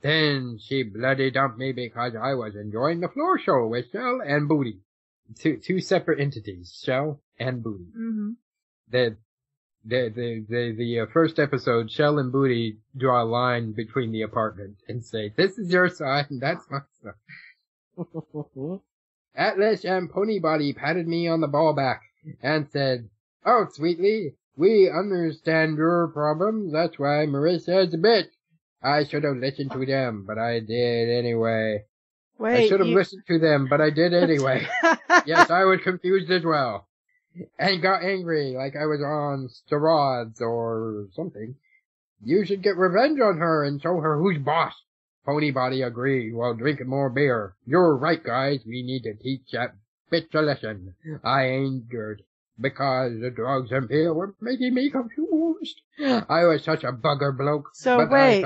Then she bloody dumped me because I was enjoying the floor show with Shell and Booty. Two separate entities, Shell and Booty. Mm-hmm. The first episode, Shell and Booty draw a line between the apartment and say, this is your side and that's my side. Atlas and Ponybody patted me on the ball back and said, oh, sweetly, we understand your problems. That's why Marissa's a bitch. I should have listened to them, but I did anyway. Wait, I should have listened to them, but I did anyway. Yes, I was confused as well. And got angry like I was on steroids or something. You should get revenge on her and show her who's boss. Ponybody agreed while drinking more beer. You're right, guys. We need to teach that bitch a lesson. I ain't good. Because the drugs and beer were making me confused. I was such a bugger bloke. So but wait.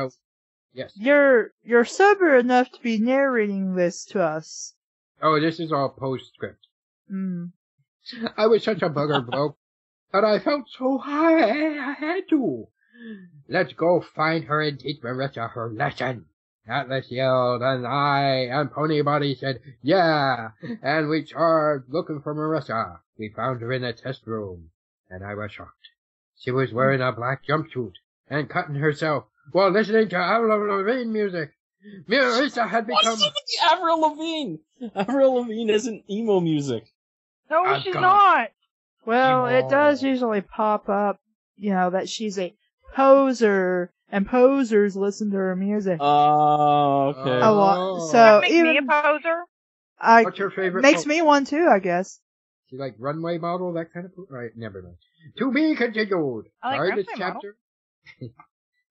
Yes. You're sober enough to be narrating this to us. Oh, this is all postscript. Mm. I was such a bugger bloke, but I felt so high I had to. Let's go find her and teach Marissa her lesson. Atlas yelled, and I and Ponybody said, yeah, and we charged looking for Marissa. We found her in the test room, and I was shocked. She was wearing a black jumpsuit and cutting herself while listening to Avril Lavigne music. Marissa had become... What's up with Avril Lavigne? Avril Lavigne isn't emo music. No, she's not. Well, Emo. it does usually pop up, that she's a poser, and posers listen to her music. Oh, okay. A lot. So That makes me even a poser. What's your favorite... makes me one too, I guess. She like runway model, that kind of... Right, never mind. To be continued. I like Sorry, this runway model. chapter...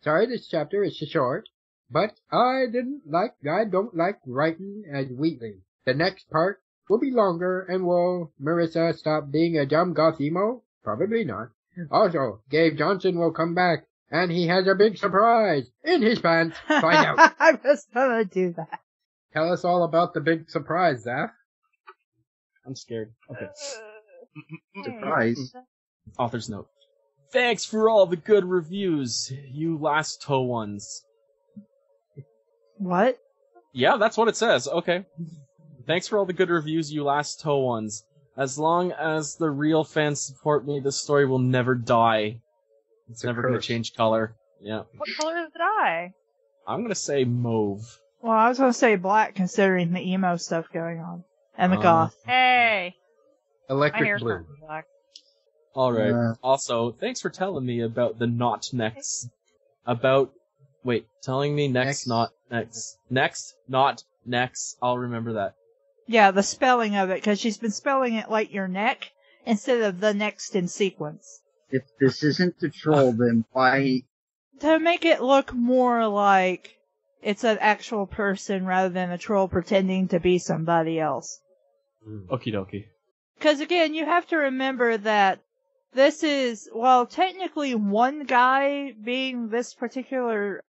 Sorry, this chapter is short, but I don't like writing as Wheatley. The next part will be longer, and will Marissa stop being a dumb goth emo? Probably not. Also, Gabe Johnson will come back, and he has a big surprise in his pants. Find out. I was gonna do that. Tell us all about the big surprise, Zaf. I'm scared. Okay. Surprise. Author's note. Thanks for all the good reviews, you last toe ones. What? Yeah, that's what it says. Okay. Thanks for all the good reviews, you last toe ones. As long as the real fans support me, this story will never die. It's never going to change color. Yeah. What color is the dye? I'm going to say mauve. Well, I was gonna say black, considering the emo stuff going on. And the goth. Hey! My Electric hair's blue. not black. Alright. Also, thanks for telling me about the not next. Telling me next, not next. Next, not next. I'll remember that. Yeah, the spelling of it, because she's been spelling it like your neck, instead of the next in sequence. If this isn't the troll, then why? To make it look more like it's an actual person rather than a troll pretending to be somebody else. Okie dokie. Because again, you have to remember that this is, well, technically one guy being this particular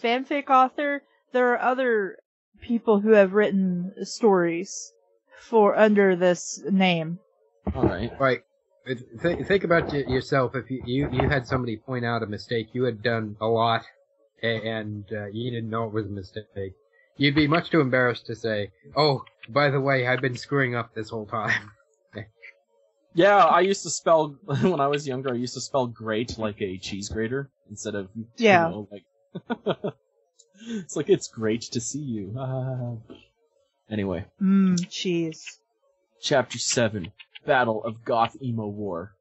fanfic author, there are other people who have written stories under this name. Alright. Right. Think about yourself. If you had somebody point out a mistake you had done a lot, and you didn't know it was a mistake, you'd be much too embarrassed to say, "Oh, by the way, I've been screwing up this whole time." Yeah, I used to spell, when I was younger, I used to spell grate like a cheese grater, instead of, Yeah. you know, like... It's like, it's great to see you. Anyway. Cheese. Chapter 7. Battle of Goth Emo War.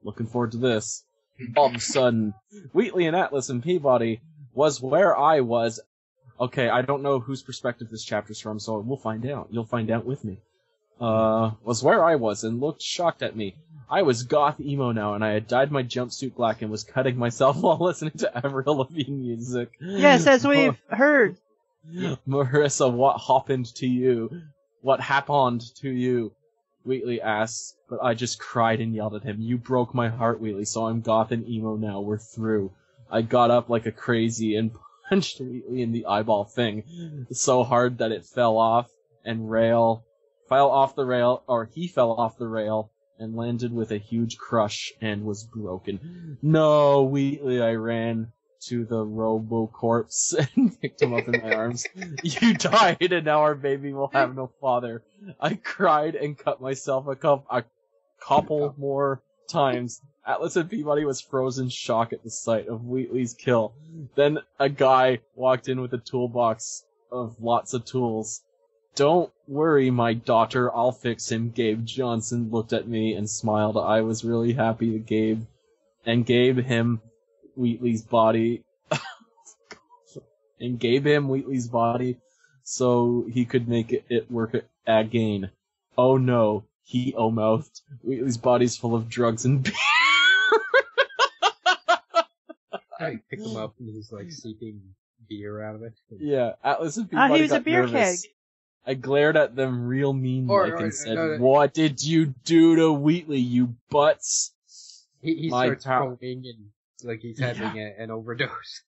Looking forward to this. All of a sudden, Wheatley and Atlas and Peabody was where I was. Okay, I don't know whose perspective this chapter's from, so we'll find out. You'll find out with me. Was where I was and looked shocked at me. I was goth emo now, and I had dyed my jumpsuit black and was cutting myself while listening to Avril Lavigne music. Yes, as we've heard. Marissa, what happened to you? What happened to you? Wheatley asked, but I just cried and yelled at him. You broke my heart, Wheatley, so I'm goth and emo now. We're through. I got up like a crazy and punched Wheatley in the eyeball thing so hard that it fell off he fell off the rail and landed with a huge crush and was broken. No, Wheatley, I ran to the robo-corpse and picked him up in my arms. You died and now our baby will have no father. I cried and cut myself a couple more times. Atlas and Peabody was frozen shock at the sight of Wheatley's kill. Then a guy walked in with a toolbox of lots of tools. Don't worry, my daughter, I'll fix him. Gabe Johnson looked at me and smiled. I was really happy that gave him Wheatley's body so he could make it work again. Oh no, he mouthed. Wheatley's body's full of drugs and beer. I pick him up and he's like seeping beer out of it. Yeah, Atlas and Peabody He was got a beer nervous. keg. I glared at them real mean-like and said, no. What did you do to Wheatley, you butts? He starts foaming and like he's having an overdose.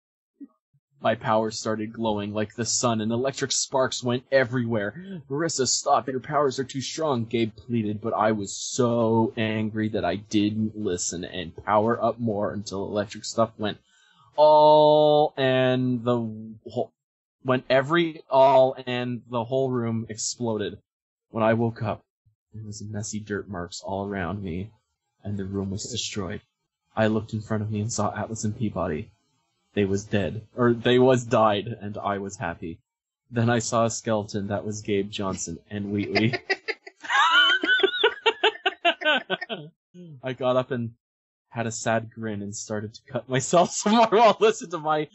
My powers started glowing like the sun, and electric sparks went everywhere. Marissa, stop, your powers are too strong, Gabe pleaded, but I was so angry that I didn't listen and power up more until electric stuff went and the whole room exploded. When I woke up, there was messy dirt marks all around me, and the room was destroyed. I looked in front of me and saw Atlas and Peabody. They was died, and I was happy. Then I saw a skeleton that was Gabe Johnson and Wheatley. I got up and had a sad grin and started to cut myself some more while I listened to my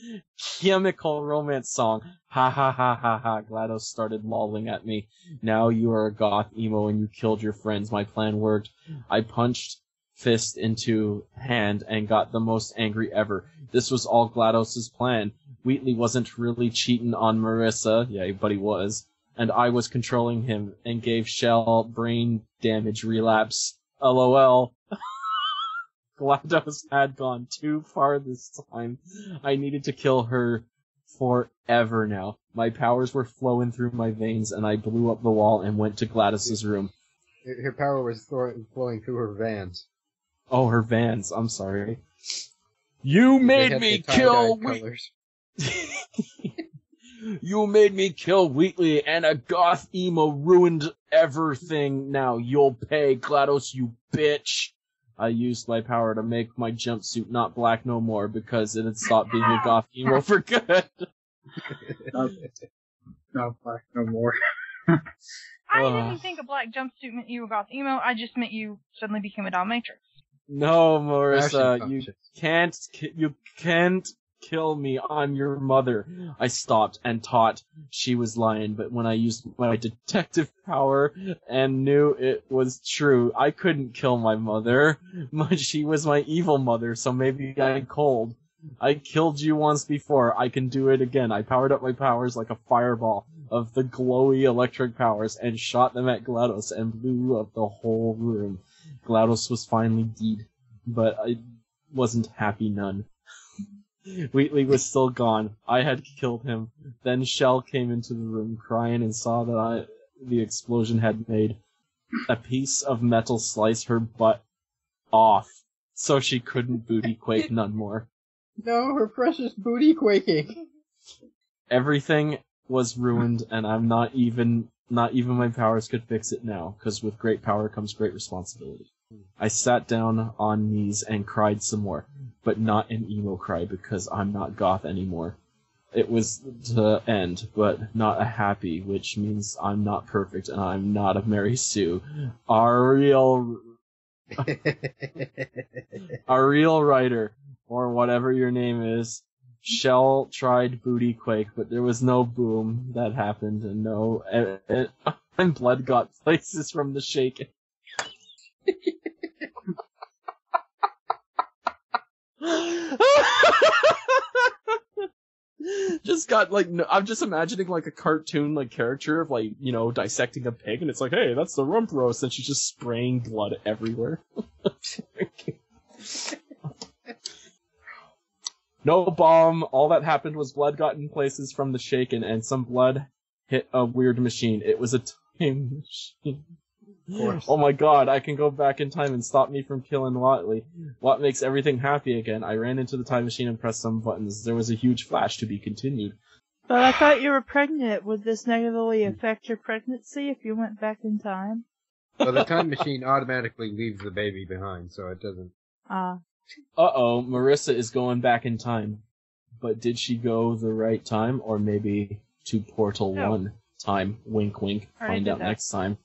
chemical romance song. Ha ha ha ha ha. GLaDOS started lolling at me. Now you are a goth emo and you killed your friends. My plan worked. I punched fist into hand and got the most angry ever. This was all GLaDOS's plan. Wheatley wasn't really cheating on Marissa. Yeah, but he was. And I was controlling him and gave Shell brain damage relapse. LOL. GLaDOS had gone too far this time. I needed to kill her forever now. My powers were flowing through my veins, and I blew up the wall and went to GLaDOS's room. Her power was flowing through her vans. Oh, her vans. I'm sorry. You made me kill You made me kill Wheatley, and a goth emo ruined everything. Now you'll pay, GLaDOS, you bitch. I used my power to make my jumpsuit not black no more because it had stopped being a goth emo for good. Not black no more. I didn't think a black jumpsuit meant you were goth emo. I just meant you suddenly became a dominatrix. No, Marissa, you can't kill me. I'm your mother. I stopped and thought she was lying, but when I used my detective power and knew it was true, I couldn't kill my mother. She was my evil mother, so maybe I'm cold. I killed you once before. I can do it again. I powered up my powers like a fireball of the glowy electric powers and shot them at GLaDOS and blew up the whole room. GLaDOS was finally dead, but I wasn't happy none. Wheatley was still gone. I had killed him. Then Shell came into the room crying and saw that the explosion had made a piece of metal slice her butt off, so she couldn't booty quake none more. No, her precious booty quaking. Everything was ruined, and not even my powers could fix it now, because with great power comes great responsibility. I sat down on knees and cried some more, but not an emo cry because I'm not goth anymore. It was to end, but not a happy, which means I'm not perfect and I'm not a Mary Sue. Our real writer, or whatever your name is, Shell tried booty quake, but there was no boom that happened, and blood got places from the shaking. I'm just imagining like a cartoon like character of like, dissecting a pig, and it's like, hey, that's the rump roast, and she's just spraying blood everywhere. No bomb. All that happened was blood got in places from the shaken, and some blood hit a weird machine. It was a time machine. Of course. Oh my god, I can go back in time and stop me from killing Watley. What makes everything happy again? I ran into the time machine and pressed some buttons. There was a huge flash to be continued. But I thought you were pregnant. Would this negatively affect your pregnancy if you went back in time? Well, the time machine automatically leaves the baby behind, so it doesn't... Uh-oh, Marissa is going back in time. But did she go the right time, or maybe to Portal 1 time? Wink, wink. Find out next time.